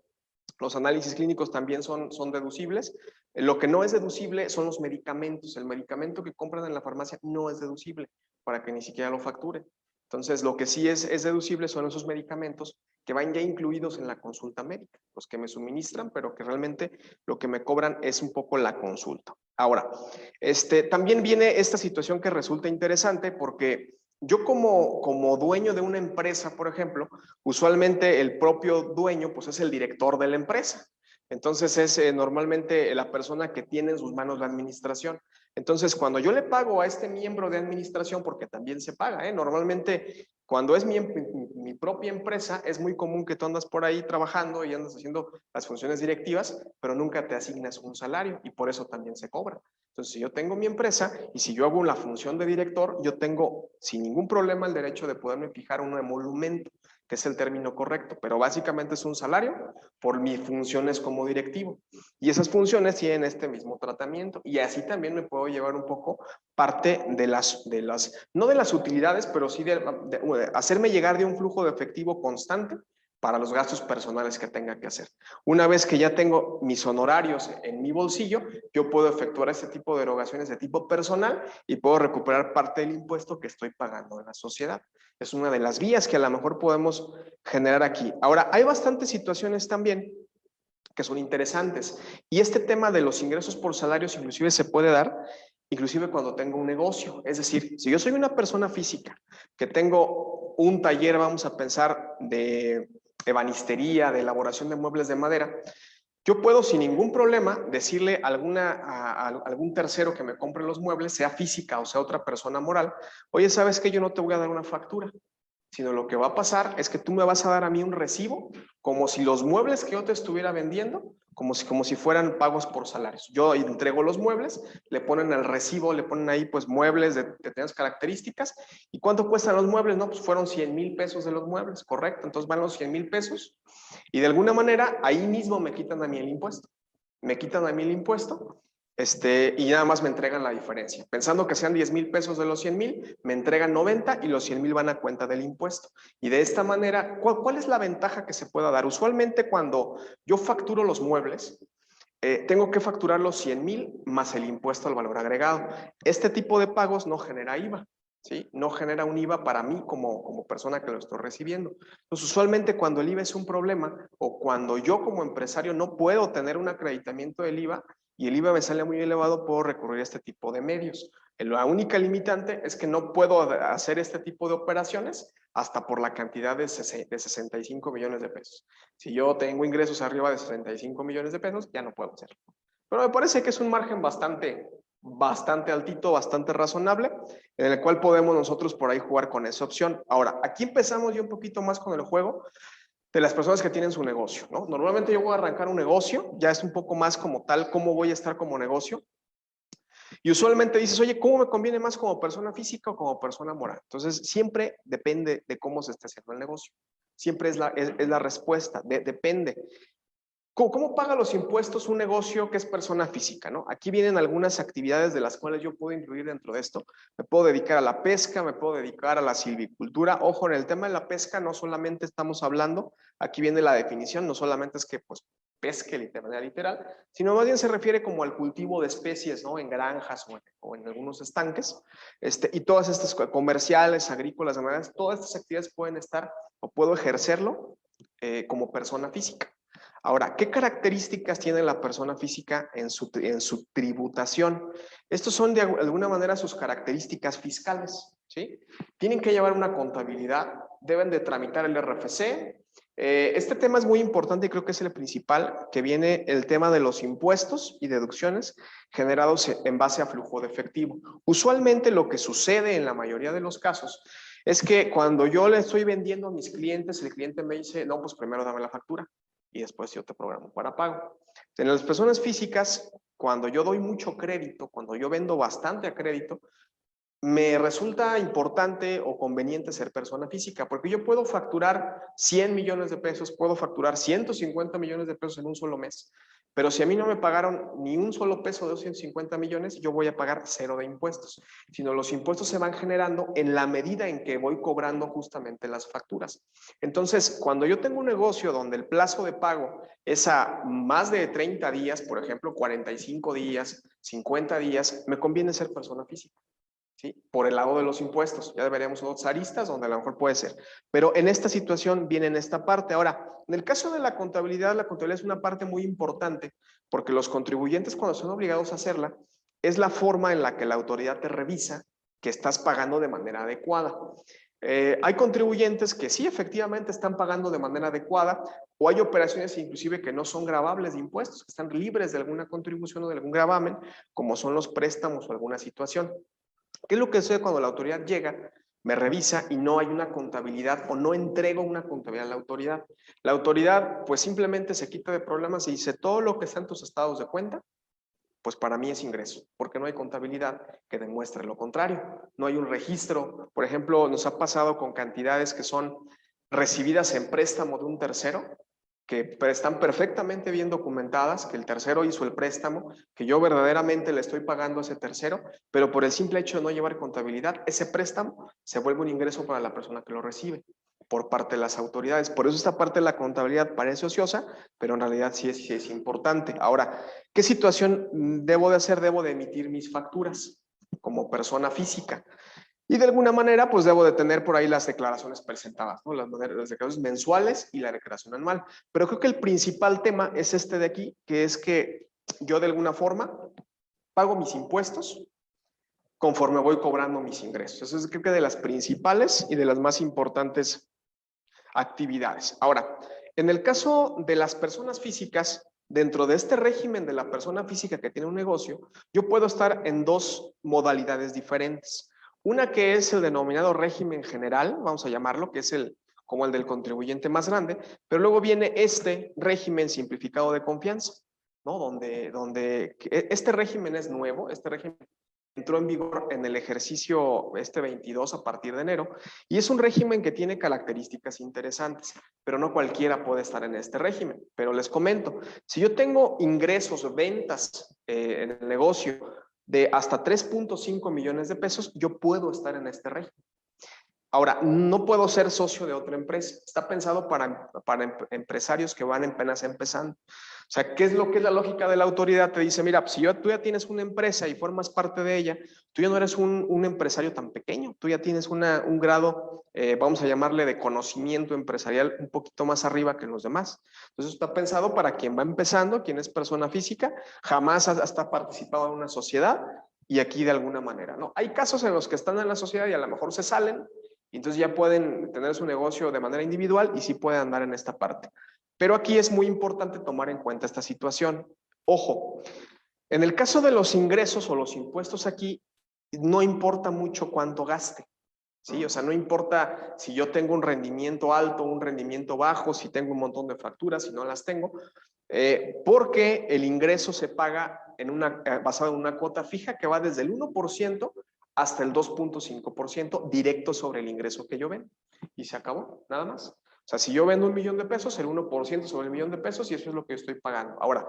Los análisis clínicos también son deducibles. Lo que no es deducible son los medicamentos. El medicamento que compran en la farmacia no es deducible para que ni siquiera lo facture. Entonces, lo que sí es deducible son esos medicamentos que van ya incluidos en la consulta médica, los que me suministran, pero que realmente lo que me cobran es un poco la consulta. Ahora, también viene esta situación que resulta interesante porque yo como dueño de una empresa, por ejemplo, usualmente el propio dueño pues es el director de la empresa. Entonces es normalmente la persona que tiene en sus manos la administración. Entonces cuando yo le pago a este miembro de administración, porque también se paga, normalmente cuando es mi propia empresa es muy común que tú andas por ahí trabajando y andas haciendo las funciones directivas, pero nunca te asignas un salario y por eso también se cobra. Entonces, si yo tengo mi empresa y si yo hago la función de director, yo tengo sin ningún problema el derecho de poderme fijar un emolumento, que es el término correcto, pero básicamente es un salario por mis funciones como directivo. Y esas funciones tienen este mismo tratamiento y así también me puedo llevar un poco parte de no de las utilidades, pero sí de hacerme llegar de un flujo de efectivo constante para los gastos personales que tenga que hacer. Una vez que ya tengo mis honorarios en mi bolsillo, yo puedo efectuar este tipo de erogaciones de tipo personal y puedo recuperar parte del impuesto que estoy pagando en la sociedad. Es una de las vías que a lo mejor podemos generar aquí. Ahora, hay bastantes situaciones también que son interesantes. Y este tema de los ingresos por salarios inclusive se puede dar inclusive cuando tengo un negocio. Es decir, si yo soy una persona física que tengo un taller, vamos a pensar, de ebanistería, de elaboración de muebles de madera, yo puedo sin ningún problema decirle a algún tercero que me compre los muebles, sea física o sea otra persona moral, oye, ¿sabes qué? Yo no te voy a dar una factura, sino lo que va a pasar es que tú me vas a dar a mí un recibo, como si los muebles que yo te estuviera vendiendo, como si fueran pagos por salarios. Yo entrego los muebles, le ponen el recibo, le ponen ahí pues muebles de determinadas características. ¿Y cuánto cuestan los muebles? No, pues fueron 100,000 pesos de los muebles, correcto. Entonces van los 100,000 pesos y de alguna manera ahí mismo me quitan a mí el impuesto. Me quitan a mí el impuesto. Y nada más me entregan la diferencia. Pensando que sean 10,000 pesos de los 100,000, me entregan 90 y los 100,000 van a cuenta del impuesto. Y de esta manera, ¿cuál es la ventaja que se pueda dar? Usualmente cuando yo facturo los muebles, tengo que facturar los 100,000 más el impuesto al valor agregado. Este tipo de pagos no genera IVA. ¿Sí? No genera un IVA para mí como persona que lo estoy recibiendo. Entonces, usualmente cuando el IVA es un problema o cuando yo como empresario no puedo tener un acreditamiento del IVA y el IVA me sale muy elevado, puedo recurrir a este tipo de medios. La única limitante es que no puedo hacer este tipo de operaciones hasta por la cantidad de 65 millones de pesos. Si yo tengo ingresos arriba de 65 millones de pesos, ya no puedo hacerlo. Pero me parece que es un margen bastante altito, bastante razonable, en el cual podemos nosotros por ahí jugar con esa opción. Ahora, aquí empezamos ya un poquito más con el juego de las personas que tienen su negocio, ¿no? Normalmente yo voy a arrancar un negocio, ya es un poco más como tal, cómo voy a estar como negocio. Y usualmente dices, oye, ¿cómo me conviene más como persona física o como persona moral? Entonces, siempre depende de cómo se esté haciendo el negocio. Siempre es la respuesta, depende. ¿Cómo paga los impuestos un negocio que es persona física, ¿no? Aquí vienen algunas actividades de las cuales yo puedo incluir dentro de esto. Me puedo dedicar a la pesca, me puedo dedicar a la silvicultura. Ojo, en el tema de la pesca no solamente estamos hablando, aquí viene la definición, no solamente es que pues pesque de manera literal, sino más bien se refiere como al cultivo de especies, ¿no? En granjas o en algunos estanques. Y todas estas comerciales, agrícolas, de manera, todas estas actividades pueden estar o puedo ejercerlo como persona física. Ahora, ¿qué características tiene la persona física en su tributación? Estos son de alguna manera sus características fiscales, ¿sí? Tienen que llevar una contabilidad, deben de tramitar el RFC. Este tema es muy importante y creo que es el principal, que viene el tema de los impuestos y deducciones generados en base a flujo de efectivo. Usualmente lo que sucede en la mayoría de los casos es que cuando yo le estoy vendiendo a mis clientes, el cliente me dice, no, pues primero dame la factura. y después yo te programo para pago. En las personas físicas, cuando yo doy mucho crédito, cuando yo vendo bastante a crédito, me resulta importante o conveniente ser persona física, porque yo puedo facturar 100 millones de pesos, puedo facturar 150 millones de pesos en un solo mes, pero si a mí no me pagaron ni un solo peso de 250 millones, yo voy a pagar 0 de impuestos, sino los impuestos se van generando en la medida en que voy cobrando justamente las facturas. Entonces, cuando yo tengo un negocio donde el plazo de pago es a más de 30 días, por ejemplo, 45 días, 50 días, me conviene ser persona física. ¿Sí? Por el lado de los impuestos, ya deberíamos otras aristas donde a lo mejor puede ser, pero en esta situación viene en esta parte. Ahora, en el caso de la contabilidad es una parte muy importante porque los contribuyentes cuando son obligados a hacerla, es la forma en la que la autoridad te revisa que estás pagando de manera adecuada. Hay contribuyentes que sí efectivamente están pagando de manera adecuada o hay operaciones inclusive que no son gravables de impuestos, que están libres de alguna contribución o de algún gravamen, como son los préstamos o alguna situación. ¿Qué es lo que sucede cuando la autoridad llega, me revisa y no hay una contabilidad o no entrego una contabilidad a la autoridad? La autoridad pues simplemente se quita de problemas y dice todo lo que está en tus estados de cuenta, pues para mí es ingreso, porque no hay contabilidad que demuestre lo contrario. No hay un registro. Por ejemplo, nos ha pasado con cantidades que son recibidas en préstamo de un tercero, que están perfectamente bien documentadas, que el tercero hizo el préstamo, que yo verdaderamente le estoy pagando a ese tercero, pero por el simple hecho de no llevar contabilidad, ese préstamo se vuelve un ingreso para la persona que lo recibe por parte de las autoridades. Por eso esta parte de la contabilidad parece ociosa, pero en realidad sí es importante. Ahora, ¿qué situación debo de hacer? Debo de emitir mis facturas como persona física. Y de alguna manera, pues debo de tener por ahí las declaraciones presentadas, ¿no? Las declaraciones mensuales y la declaración anual. Pero creo que el principal tema es este de aquí, que es que yo de alguna forma pago mis impuestos conforme voy cobrando mis ingresos. Eso es creo que de las principales y de las más importantes actividades. Ahora, en el caso de las personas físicas, dentro de este régimen de la persona física que tiene un negocio, yo puedo estar en dos modalidades diferentes. Una que es el denominado régimen general, vamos a llamarlo, que es como el del contribuyente más grande, pero luego viene este régimen simplificado de confianza, ¿no? Donde este régimen es nuevo, este régimen entró en vigor en el ejercicio 22 a partir de enero y es un régimen que tiene características interesantes, pero no cualquiera puede estar en este régimen. Pero les comento, si yo tengo ingresos, ventas en el negocio de hasta 3.5 millones de pesos, yo puedo estar en este régimen. Ahora, no puedo ser socio de otra empresa. Está pensado para empresarios que van apenas empezando. O sea, ¿qué es lo que es la lógica de la autoridad? Te dice, mira, si tú ya tienes una empresa y formas parte de ella, tú ya no eres un empresario tan pequeño, tú ya tienes un grado, vamos a llamarle de conocimiento empresarial un poquito más arriba que los demás. Entonces está pensado para quien va empezando, quien es persona física, jamás hasta participado en una sociedad y aquí de alguna manera, ¿no? Hay casos en los que están en la sociedad y a lo mejor se salen, y entonces ya pueden tener su negocio de manera individual y sí pueden andar en esta parte. Pero aquí es muy importante tomar en cuenta esta situación. Ojo, en el caso de los ingresos o los impuestos aquí, no importa mucho cuánto gaste. ¿Sí? O sea, no importa si yo tengo un rendimiento alto, un rendimiento bajo, si tengo un montón de facturas, si no las tengo, porque el ingreso se paga basado en una cuota fija que va desde el 1% hasta el 2.5% directo sobre el ingreso que yo vendo. Y se acabó, nada más. O sea, si yo vendo 1 millón de pesos, el 1% sobre el 1 millón de pesos y eso es lo que estoy pagando. Ahora,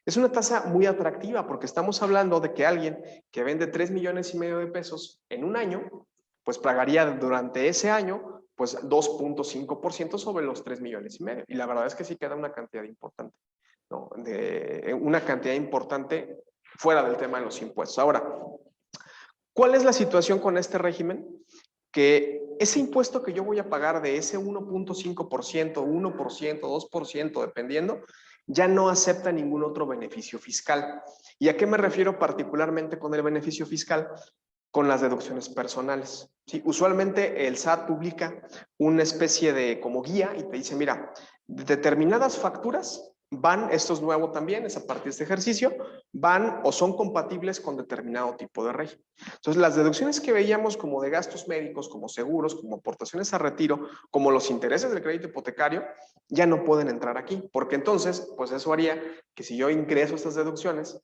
es una tasa muy atractiva porque estamos hablando de que alguien que vende 3,5 millones de pesos en un año, pues pagaría durante ese año pues 2.5% sobre los 3,5 millones. Y la verdad es que sí queda una cantidad importante, ¿no? Una cantidad importante fuera del tema de los impuestos. Ahora, ¿cuál es la situación con este régimen? Que ese impuesto que yo voy a pagar de ese 1.5%, 1%, 2%, dependiendo, ya no acepta ningún otro beneficio fiscal. ¿Y a qué me refiero particularmente con el beneficio fiscal? Con las deducciones personales. ¿Sí? Usualmente el SAT publica una especie de como guía y te dice, mira, determinadas facturas esto es nuevo también, es a partir de este ejercicio, van o son compatibles con determinado tipo de régimen. Entonces, las deducciones que veíamos como de gastos médicos, como seguros, como aportaciones a retiro, como los intereses del crédito hipotecario, ya no pueden entrar aquí, porque entonces, pues eso haría que si yo ingreso estas deducciones,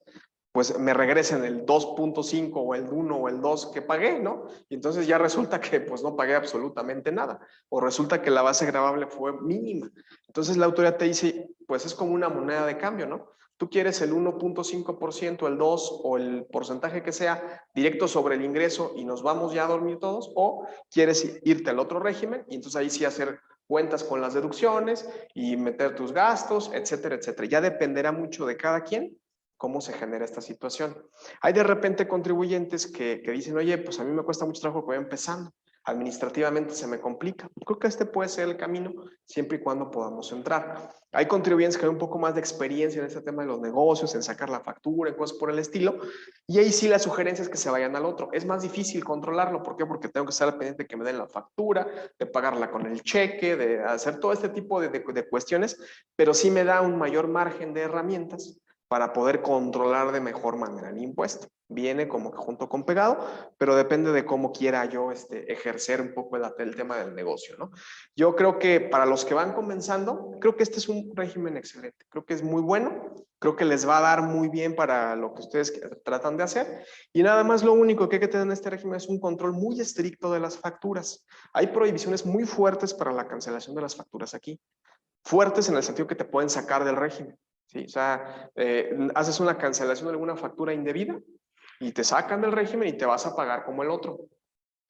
pues me regresen el 2.5 o el 1 o el 2 que pagué, ¿no? Y entonces ya resulta que pues no pagué absolutamente nada, o resulta que la base gravable fue mínima. Entonces la autoridad te dice, pues es como una moneda de cambio, ¿no? Tú quieres el 1.5%, el 2 o el porcentaje que sea directo sobre el ingreso y nos vamos ya a dormir todos, o quieres irte al otro régimen y entonces ahí sí hacer cuentas con las deducciones y meter tus gastos, etcétera, etcétera. Ya dependerá mucho de cada quien cómo se genera esta situación. Hay de repente contribuyentes que dicen, oye, pues a mí me cuesta mucho trabajo que voy empezando, administrativamente se me complica. Creo que este puede ser el camino siempre y cuando podamos entrar. Hay contribuyentes que hay un poco más de experiencia en este tema de los negocios, en sacar la factura, en cosas por el estilo, y ahí sí la sugerencia es que se vayan al otro. Es más difícil controlarlo, ¿por qué? Porque tengo que estar pendiente de que me den la factura, de pagarla con el cheque, de hacer todo este tipo de cuestiones, pero sí me da un mayor margen de herramientas para poder controlar de mejor manera el impuesto. Viene como que junto con pegado, pero depende de cómo quiera yo ejercer un poco el tema del negocio, ¿no? Yo creo que para los que van comenzando, creo que este es un régimen excelente, creo que es muy bueno, creo que les va a dar muy bien para lo que ustedes tratan de hacer, y nada más lo único que hay que tener en este régimen es un control muy estricto de las facturas. Hay prohibiciones muy fuertes para la cancelación de las facturas aquí, fuertes en el sentido que te pueden sacar del régimen. ¿Sí? O sea, haces una cancelación de alguna factura indebida y te sacan del régimen y te vas a pagar como el otro.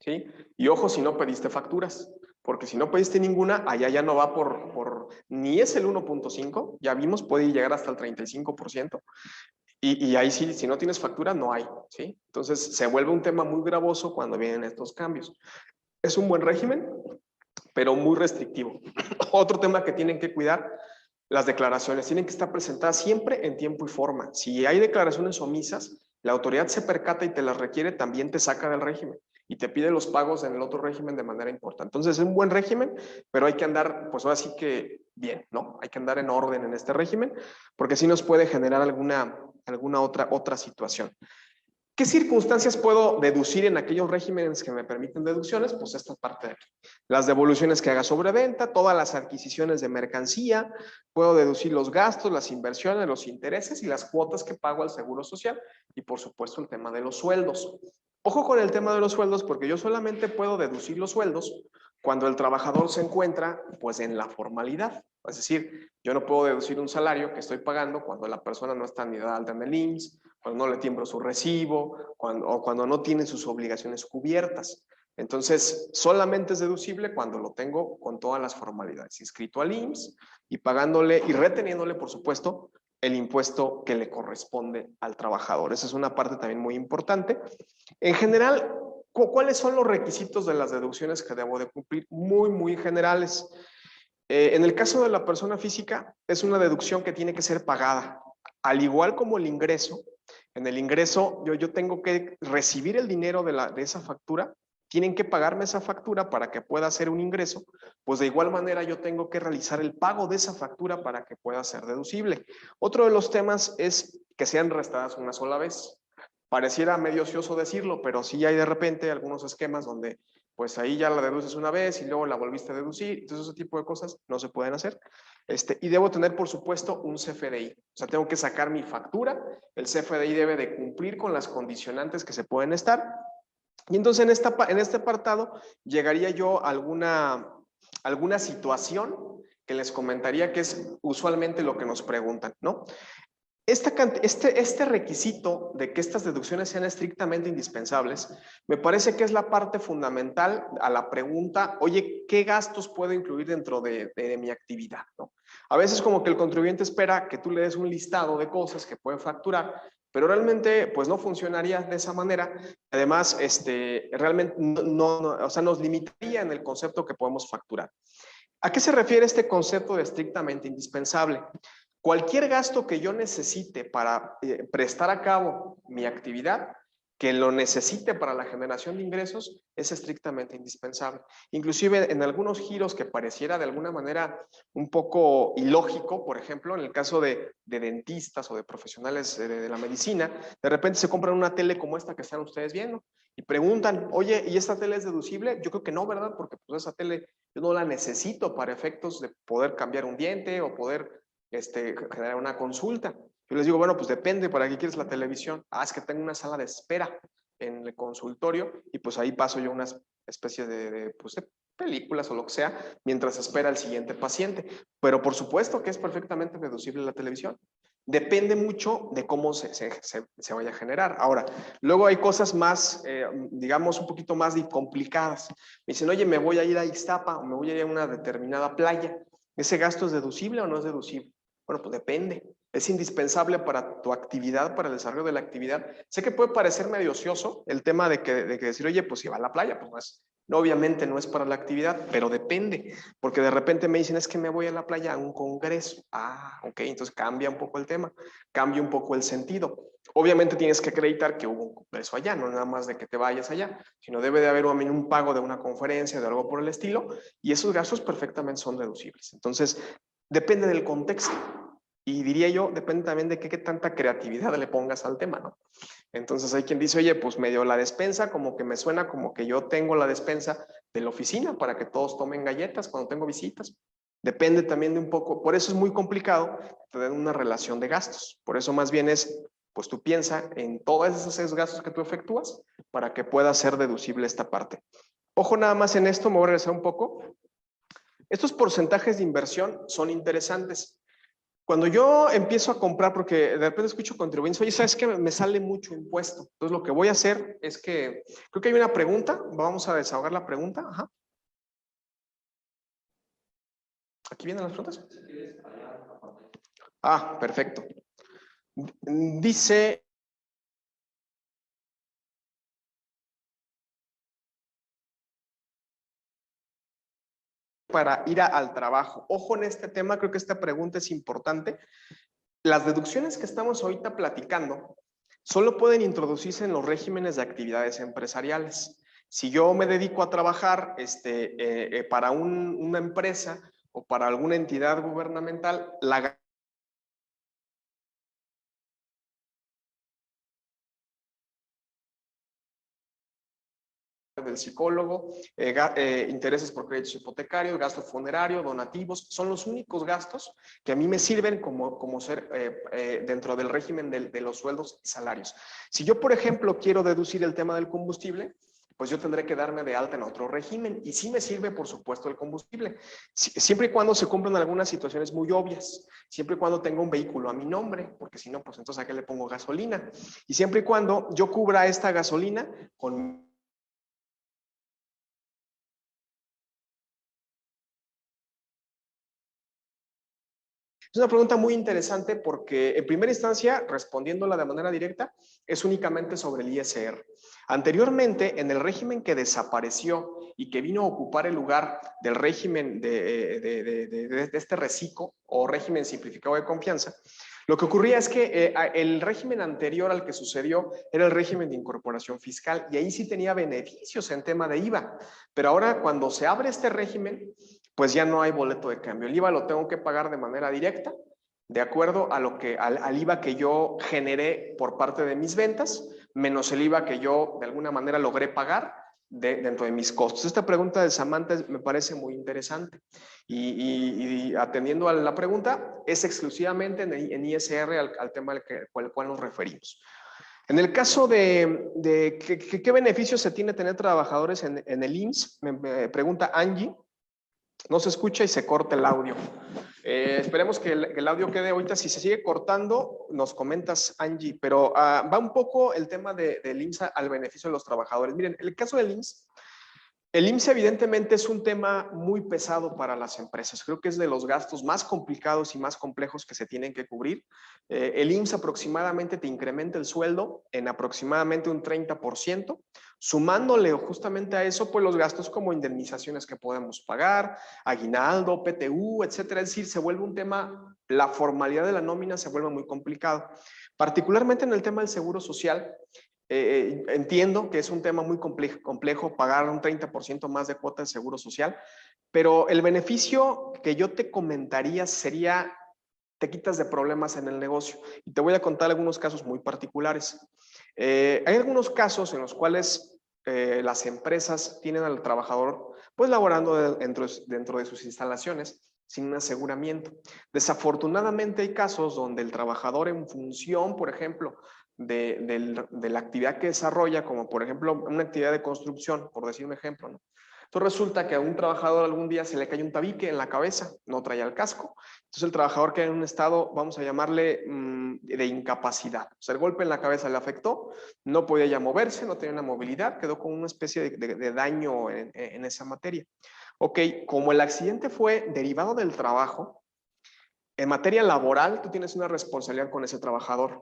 ¿Sí? Y ojo si no pediste facturas, porque si no pediste ninguna, allá ya no va ni es el 1.5, ya vimos, puede llegar hasta el 35%. Y ahí sí, si no tienes factura, no hay. ¿Sí? Entonces se vuelve un tema muy gravoso cuando vienen estos cambios. Es un buen régimen, pero muy restrictivo. Otro tema que tienen que cuidar, las declaraciones tienen que estar presentadas siempre en tiempo y forma. Si hay declaraciones omisas, la autoridad se percata y te las requiere, también te saca del régimen y te pide los pagos en el otro régimen de manera importante. Entonces es un buen régimen, pero hay que andar, pues ahora sí que bien, ¿no? Hay que andar en orden en este régimen, porque sí nos puede generar alguna otra situación. ¿Qué circunstancias puedo deducir en aquellos regímenes que me permiten deducciones? Pues esta parte de aquí. Las devoluciones que haga sobre venta, todas las adquisiciones de mercancía, puedo deducir los gastos, las inversiones, los intereses y las cuotas que pago al Seguro Social y por supuesto el tema de los sueldos. Ojo con el tema de los sueldos porque yo solamente puedo deducir los sueldos cuando el trabajador se encuentra pues en la formalidad. Es decir, yo no puedo deducir un salario que estoy pagando cuando la persona no está ni de alta en el IMSS, cuando no le tiembro su recibo, o cuando no tiene sus obligaciones cubiertas. Entonces, solamente es deducible cuando lo tengo con todas las formalidades, inscrito al IMSS y pagándole y reteniéndole, por supuesto, el impuesto que le corresponde al trabajador. Esa es una parte también muy importante. En general, ¿cuáles son los requisitos de las deducciones que debo de cumplir? Muy, muy generales. En el caso de la persona física, es una deducción que tiene que ser pagada. Al igual como el ingreso, en el ingreso yo tengo que recibir el dinero de esa factura, tienen que pagarme esa factura para que pueda hacer un ingreso, pues de igual manera yo tengo que realizar el pago de esa factura para que pueda ser deducible. Otro de los temas es que sean restadas una sola vez. Pareciera medio ocioso decirlo, pero sí hay de repente algunos esquemas donde pues ahí ya la deduces una vez y luego la volviste a deducir, entonces ese tipo de cosas no se pueden hacer. Y debo tener, por supuesto, un CFDI. O sea, tengo que sacar mi factura, el CFDI debe de cumplir con las condicionantes que se pueden estar. Y entonces en este apartado llegaría yo a alguna situación que les comentaría que es usualmente lo que nos preguntan, ¿no? Este requisito de que estas deducciones sean estrictamente indispensables, me parece que es la parte fundamental a la pregunta, oye, ¿qué gastos puedo incluir dentro de mi actividad? ¿No? A veces como que el contribuyente espera que tú le des un listado de cosas que puede facturar, pero realmente pues no funcionaría de esa manera. Además, realmente o sea, nos limitaría en el concepto que podemos facturar. ¿A qué se refiere este concepto de estrictamente indispensable? Cualquier gasto que yo necesite para prestar a cabo mi actividad que lo necesite para la generación de ingresos, es estrictamente indispensable. Inclusive en algunos giros que pareciera de alguna manera un poco ilógico, por ejemplo, en el caso de dentistas o de profesionales de la medicina, de repente se compran una tele como esta que están ustedes viendo y preguntan, oye, ¿y esta tele es deducible? Yo creo que no, ¿verdad? Porque pues esa tele yo no la necesito para efectos de poder cambiar un diente o poder generar una consulta. Yo les digo, bueno, pues depende, ¿para qué quieres la televisión? Ah, es que tengo una sala de espera en el consultorio y pues ahí paso yo unas especies pues, de películas o lo que sea mientras espera el siguiente paciente. Pero por supuesto que es perfectamente deducible la televisión. Depende mucho de cómo se vaya a generar. Ahora, luego hay cosas más, digamos, un poquito más complicadas. Me dicen, oye, me voy a ir a Ixtapa o me voy a ir a una determinada playa. ¿Ese gasto es deducible o no es deducible? Bueno, pues depende. Es indispensable para tu actividad, para el desarrollo de la actividad. Sé que puede parecer medio ocioso el tema de que decir, oye, pues si va a la playa, pues no, obviamente no es para la actividad, pero depende, porque de repente me dicen, es que me voy a la playa a un congreso. Ah, ok, entonces cambia un poco el tema, cambia un poco el sentido. Obviamente tienes que acreditar que hubo un congreso allá, no nada más de que te vayas allá, sino debe de haber un pago de una conferencia, de algo por el estilo, y esos gastos perfectamente son deducibles. Entonces, depende del contexto. Y diría yo, depende también de qué tanta creatividad le pongas al tema, ¿no? Entonces hay quien dice, oye, pues medio la despensa, como que me suena como que yo tengo la despensa de la oficina para que todos tomen galletas cuando tengo visitas. Depende también de un poco, por eso es muy complicado tener una relación de gastos. Por eso más bien es, pues tú piensa en todos esos gastos que tú efectúas para que pueda ser deducible esta parte. Ojo nada más en esto, me voy a regresar un poco. Estos porcentajes de inversión son interesantes. Cuando yo empiezo a comprar, porque de repente escucho contribuyentes, oye, ¿sabes qué? Me sale mucho impuesto. Entonces, lo que voy a hacer es que, creo que hay una pregunta, vamos a desahogar la pregunta. Ajá. ¿Aquí vienen las preguntas? Ah, perfecto. Dice, para ir al trabajo. Ojo en este tema, creo que esta pregunta es importante. Las deducciones que estamos ahorita platicando solo pueden introducirse en los regímenes de actividades empresariales. Si yo me dedico a trabajar para una empresa o para alguna entidad gubernamental, la del psicólogo, intereses por créditos hipotecarios, gasto funerario, donativos, son los únicos gastos que a mí me sirven como ser dentro del régimen de los sueldos y salarios. Si yo, por ejemplo, quiero deducir el tema del combustible, pues yo tendré que darme de alta en otro régimen y sí me sirve, por supuesto, el combustible, siempre y cuando se cumplan algunas situaciones muy obvias, siempre y cuando tenga un vehículo a mi nombre, porque si no, pues entonces ¿a qué le pongo gasolina? Y siempre y cuando yo cubra esta gasolina con es una pregunta muy interesante porque en primera instancia, respondiéndola de manera directa, es únicamente sobre el ISR. Anteriormente, en el régimen que desapareció y que vino a ocupar el lugar del régimen de este reciclo o régimen simplificado de confianza, lo que ocurría es que el régimen anterior al que sucedió era el régimen de incorporación fiscal y ahí sí tenía beneficios en tema de IVA. Pero ahora cuando se abre este régimen, pues ya no hay boleto de cambio. El IVA lo tengo que pagar de manera directa, de acuerdo a al IVA que yo generé por parte de mis ventas, menos el IVA que yo de alguna manera logré pagar dentro de mis costos. Esta pregunta de Samantha me parece muy interesante. Y atendiendo a la pregunta, es exclusivamente en ISR al tema al cual nos referimos. En el caso de ¿qué beneficios se tiene tener trabajadores en el IMSS? Me pregunta Angie. No se escucha y se corta el audio. Esperemos que el audio quede ahorita. Si se sigue cortando, nos comentas, Angie. Pero va un poco el tema del IMSS al beneficio de los trabajadores. Miren, el caso del IMSS, el IMSS evidentemente es un tema muy pesado para las empresas. Creo que es de los gastos más complicados y más complejos que se tienen que cubrir. El IMSS aproximadamente te incrementa el sueldo en aproximadamente un 30%, sumándole justamente a eso pues los gastos como indemnizaciones que podemos pagar, aguinaldo, PTU, etcétera. Es decir, se vuelve un tema, la formalidad de la nómina se vuelve muy complicado. Particularmente en el tema del seguro social, Entiendo que es un tema muy complejo pagar un 30% más de cuota de seguro social, pero el beneficio que yo te comentaría sería, te quitas de problemas en el negocio. Y te voy a contar algunos casos muy particulares. Hay algunos casos en los cuales las empresas tienen al trabajador pues laborando dentro de sus instalaciones sin un aseguramiento. Desafortunadamente hay casos donde el trabajador, en función, por ejemplo, de la actividad que desarrolla, como por ejemplo una actividad de construcción, por decir un ejemplo, ¿no? Entonces resulta que a un trabajador algún día se le cae un tabique en la cabeza, no traía el casco. Entonces el trabajador queda en un estado, vamos a llamarle, de incapacidad. O sea, el golpe en la cabeza le afectó, no podía ya moverse, no tenía una movilidad, quedó con una especie de daño en esa materia. Ok, como el accidente fue derivado del trabajo, en materia laboral tú tienes una responsabilidad con ese trabajador.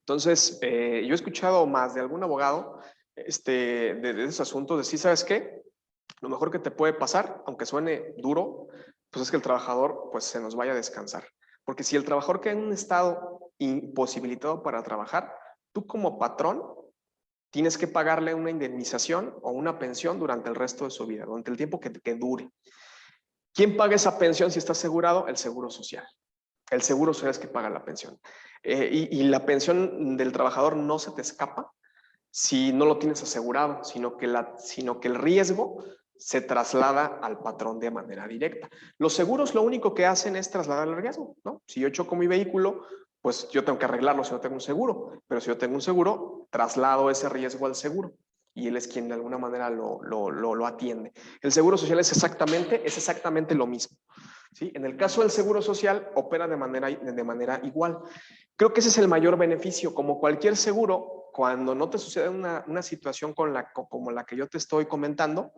Entonces, yo he escuchado más de algún abogado de esos asuntos, decir, ¿sabes qué? Lo mejor que te puede pasar, aunque suene duro, pues es que el trabajador pues se nos vaya a descansar. Porque si el trabajador queda en un estado imposibilitado para trabajar, tú como patrón tienes que pagarle una indemnización o una pensión durante el resto de su vida, durante el tiempo que dure. ¿Quién paga esa pensión si está asegurado? El Seguro Social. El Seguro Social es que paga la pensión. Y la pensión del trabajador no se te escapa si no lo tienes asegurado, sino que el riesgo se traslada al patrón de manera directa. Los seguros lo único que hacen es trasladar el riesgo, ¿no? Si yo choco mi vehículo, pues yo tengo que arreglarlo si no tengo un seguro, pero si yo tengo un seguro, traslado ese riesgo al seguro y él es quien de alguna manera lo atiende. El Seguro Social es exactamente lo mismo. ¿Sí? En el caso del Seguro Social, opera de manera igual. Creo que ese es el mayor beneficio. Como cualquier seguro, cuando no te sucede una situación como la que yo te estoy comentando,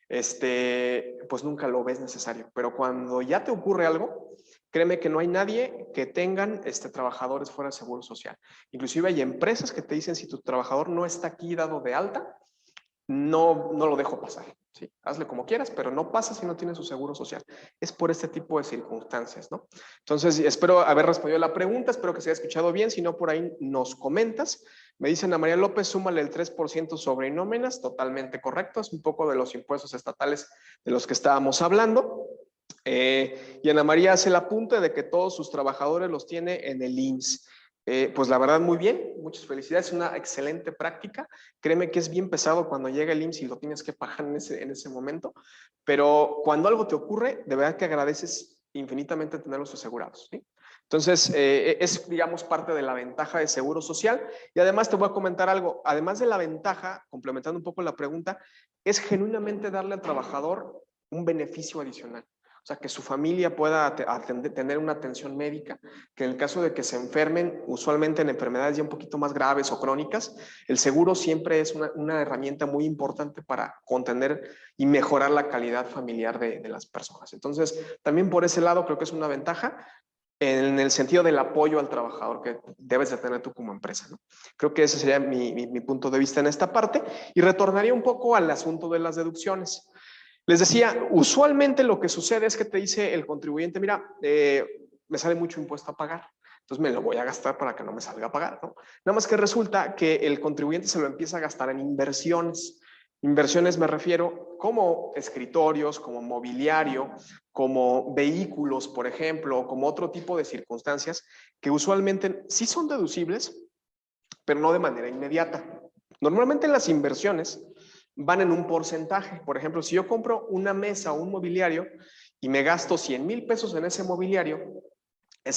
pues nunca lo ves necesario. Pero cuando ya te ocurre algo, créeme que no hay nadie que tengan trabajadores fuera de Seguro Social. Inclusive hay empresas que te dicen, si tu trabajador no está aquí dado de alta, no lo dejo pasar. ¿Sí? Hazle como quieras, pero no pasa si no tiene su seguro social. Es por este tipo de circunstancias, ¿no? Entonces, espero haber respondido la pregunta, espero que se haya escuchado bien, si no, por ahí nos comentas. Me dicen a María López, súmale el 3% sobre nóminas, totalmente correcto, es un poco de los impuestos estatales de los que estábamos hablando. Y Ana María hace el apunte de que todos sus trabajadores los tiene en el IMSS. Pues la verdad, muy bien, muchas felicidades, es una excelente práctica. Créeme que es bien pesado cuando llega el IMSS y lo tienes que pagar en ese momento, pero cuando algo te ocurre, de verdad que agradeces infinitamente tenerlos asegurados, ¿sí? Entonces, es, digamos, parte de la ventaja de Seguro Social. Y además te voy a comentar algo, además de la ventaja, complementando un poco la pregunta, es genuinamente darle al trabajador un beneficio adicional. O sea, que su familia pueda tener una atención médica, que en el caso de que se enfermen, usualmente en enfermedades ya un poquito más graves o crónicas, el seguro siempre es una herramienta muy importante para contener y mejorar la calidad familiar de las personas. Entonces, también por ese lado creo que es una ventaja en el sentido del apoyo al trabajador que debes de tener tú como empresa, ¿no? Creo que ese sería mi punto de vista en esta parte y retornaría un poco al asunto de las deducciones. Les decía, usualmente lo que sucede es que te dice el contribuyente, mira, me sale mucho impuesto a pagar, entonces me lo voy a gastar para que no me salga a pagar, ¿no? Nada más que resulta que el contribuyente se lo empieza a gastar en inversiones. Inversiones me refiero como escritorios, como mobiliario, como vehículos, por ejemplo, como otro tipo de circunstancias que usualmente sí son deducibles, pero no de manera inmediata. Normalmente las inversiones van en un porcentaje. Por ejemplo, si yo compro una mesa o un mobiliario y me gasto 100,000 pesos en ese mobiliario es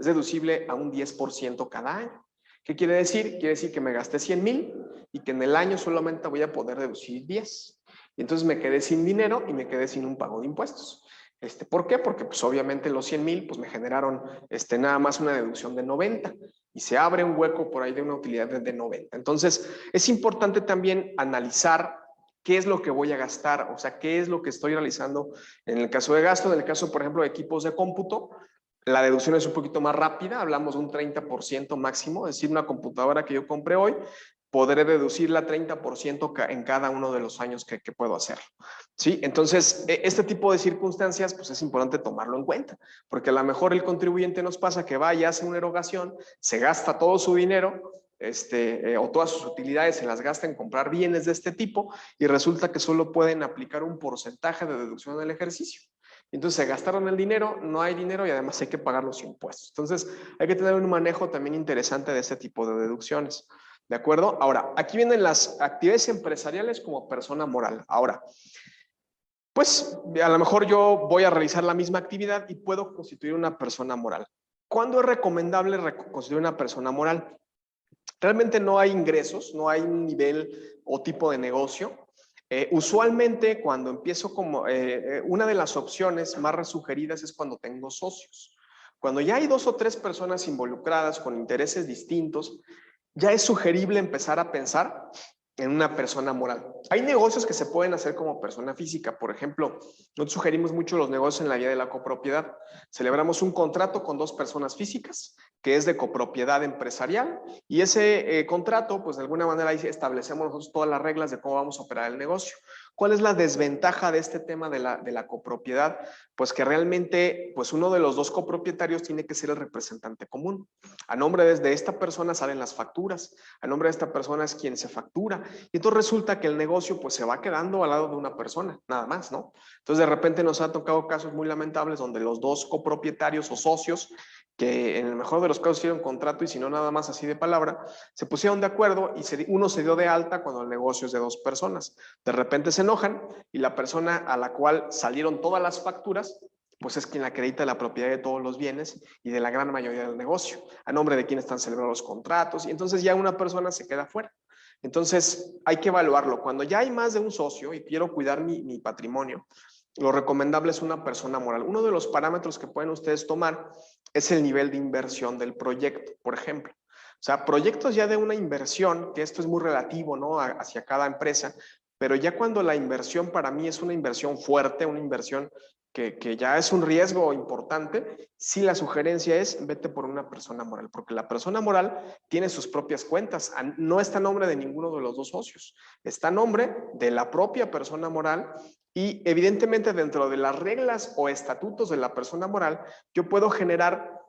deducible a un 10% cada año. ¿Qué quiere decir? Quiere decir que me gasté 100,000 y que en el año solamente voy a poder deducir 10. Y entonces me quedé sin dinero y me quedé sin un pago de impuestos. ¿Por qué? Porque pues obviamente los 100,000 pues me generaron nada más una deducción de 90 y se abre un hueco por ahí de una utilidad de 90. Entonces es importante también analizar qué es lo que voy a gastar, o sea, qué es lo que estoy realizando en el caso de gasto, en el caso, por ejemplo, de equipos de cómputo. La deducción es un poquito más rápida, hablamos de un 30% máximo, es decir, una computadora que yo compré hoy, podré deducirla 30% en cada uno de los años que puedo hacerlo. ¿Sí? Entonces, este tipo de circunstancias, pues es importante tomarlo en cuenta, porque a lo mejor el contribuyente nos pasa que va y hace una erogación, se gasta todo su dinero, o todas sus utilidades se las gasta en comprar bienes de este tipo y resulta que solo pueden aplicar un porcentaje de deducción del ejercicio. Entonces se gastaron el dinero, no hay dinero y además hay que pagar los impuestos. Entonces hay que tener un manejo también interesante de este tipo de deducciones. ¿De acuerdo? Ahora, aquí vienen las actividades empresariales como persona moral. Ahora, pues a lo mejor yo voy a realizar la misma actividad y puedo constituir una persona moral. ¿Cuándo es recomendable constituir una persona moral? Realmente no hay ingresos, no hay un nivel o tipo de negocio. Usualmente cuando empiezo como, una de las opciones más sugeridas es cuando tengo socios. Cuando ya hay 2 o 3 personas involucradas con intereses distintos, ya es sugerible empezar a pensar en una persona moral. Hay negocios que se pueden hacer como persona física. Por ejemplo, nosotros sugerimos mucho los negocios en la vía de la copropiedad. Celebramos un contrato con 2 personas físicas que es de copropiedad empresarial y ese contrato, pues de alguna manera ahí establecemos nosotros todas las reglas de cómo vamos a operar el negocio. ¿Cuál es la desventaja de este tema de la copropiedad? Pues que realmente, pues uno de los 2 copropietarios tiene que ser el representante común. A nombre de esta persona salen las facturas, a nombre de esta persona es quien se factura. Y entonces resulta que el negocio pues se va quedando al lado de una persona, nada más, ¿no? Entonces de repente nos ha tocado casos muy lamentables donde los 2 copropietarios o socios, que en el mejor de los casos hicieron contrato y si no nada más así de palabra, se pusieron de acuerdo y uno se dio de alta cuando el negocio es de 2 personas. De repente se enojan y la persona a la cual salieron todas las facturas, pues es quien acredita la propiedad de todos los bienes y de la gran mayoría del negocio, a nombre de quien están celebrando los contratos, y entonces ya una persona se queda fuera. Entonces hay que evaluarlo. Cuando ya hay más de un socio y quiero cuidar mi patrimonio, lo recomendable es una persona moral. Uno de los parámetros que pueden ustedes tomar es el nivel de inversión del proyecto, por ejemplo. O sea, proyectos ya de una inversión, que esto es muy relativo, ¿no? Hacia cada empresa, pero ya cuando la inversión para mí es una inversión fuerte, una inversión que ya es un riesgo importante, sí la sugerencia es vete por una persona moral, porque la persona moral tiene sus propias cuentas, no está a nombre de ninguno de los 2 socios, está a nombre de la propia persona moral y evidentemente dentro de las reglas o estatutos de la persona moral, yo puedo generar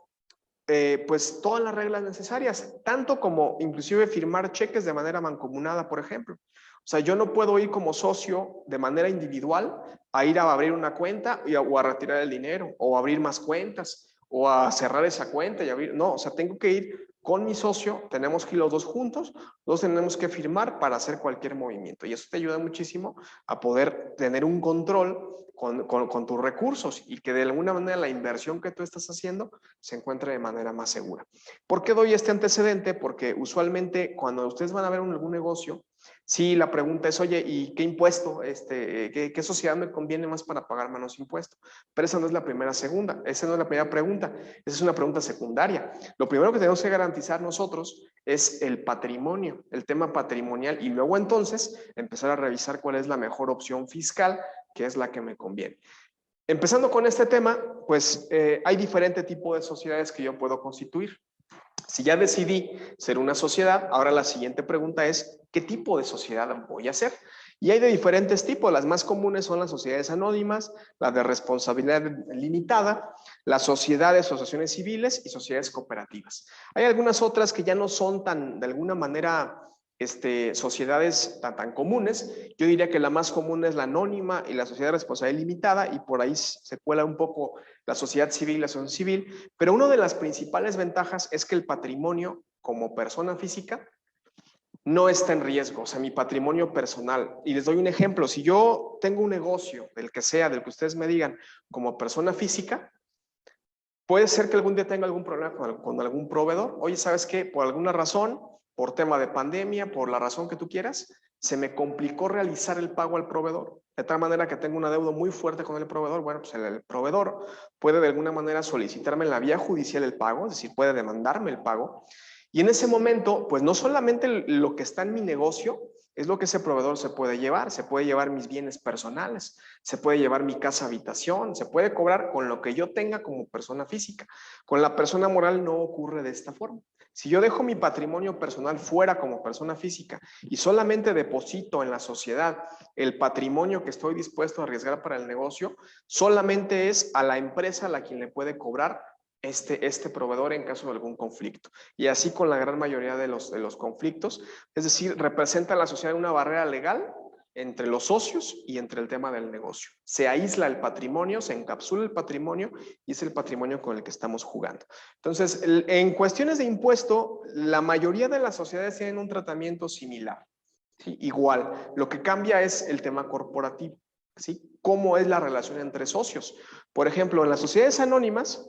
pues todas las reglas necesarias, tanto como inclusive firmar cheques de manera mancomunada, por ejemplo. O sea, yo no puedo ir como socio de manera individual a ir a abrir una cuenta o a retirar el dinero, o a abrir más cuentas, o a cerrar esa cuenta y abrir. No, o sea, tengo que ir con mi socio, tenemos que ir los 2 juntos, los tenemos que firmar para hacer cualquier movimiento. Y eso te ayuda muchísimo a poder tener un control con tus recursos y que de alguna manera la inversión que tú estás haciendo se encuentre de manera más segura. ¿Por qué doy este antecedente? Porque usualmente cuando ustedes van a ver algún negocio, sí, la pregunta es, oye, ¿y qué impuesto, qué sociedad me conviene más para pagar menos impuesto? Pero esa no es la primera pregunta, esa es una pregunta secundaria. Lo primero que tenemos que garantizar nosotros es el patrimonio, el tema patrimonial, y luego entonces empezar a revisar cuál es la mejor opción fiscal, que es la que me conviene. Empezando con este tema, pues hay diferente tipo de sociedades que yo puedo constituir. Si ya decidí ser una sociedad, ahora la siguiente pregunta es, ¿qué tipo de sociedad voy a ser? Y hay de diferentes tipos. Las más comunes son las sociedades anónimas, las de responsabilidad limitada, las sociedades, asociaciones civiles y sociedades cooperativas. Hay algunas otras que ya no son tan, de alguna manera, sociedades tan comunes. Yo diría que la más común es la anónima y la sociedad de responsabilidad limitada, y por ahí se cuela un poco la sociedad civil, la asociación civil, pero una de las principales ventajas es que el patrimonio como persona física no está en riesgo, o sea, mi patrimonio personal. Y les doy un ejemplo, si yo tengo un negocio, del que sea, del que ustedes me digan, como persona física, puede ser que algún día tenga algún problema con algún proveedor. Oye, ¿sabes qué? Por alguna razón, por tema de pandemia, por la razón que tú quieras, se me complicó realizar el pago al proveedor, de tal manera que tengo una deuda muy fuerte con el proveedor. Bueno, pues el proveedor puede de alguna manera solicitarme en la vía judicial el pago, es decir, puede demandarme el pago. Y en ese momento, pues no solamente lo que está en mi negocio es lo que ese proveedor se puede llevar mis bienes personales, se puede llevar mi casa habitación, se puede cobrar con lo que yo tenga como persona física. Con la persona moral no ocurre de esta forma. Si yo dejo mi patrimonio personal fuera como persona física y solamente deposito en la sociedad el patrimonio que estoy dispuesto a arriesgar para el negocio, solamente es a la empresa a la quien le puede cobrar este proveedor en caso de algún conflicto. Y así con la gran mayoría de los conflictos, es decir, representa a la sociedad una barrera legal entre los socios y entre el tema del negocio. Se aísla el patrimonio, se encapsula el patrimonio y es el patrimonio con el que estamos jugando. Entonces, en cuestiones de impuesto, la mayoría de las sociedades tienen un tratamiento similar, ¿sí? Igual, lo que cambia es el tema corporativo, ¿sí? ¿Cómo es la relación entre socios? Por ejemplo, en las sociedades anónimas,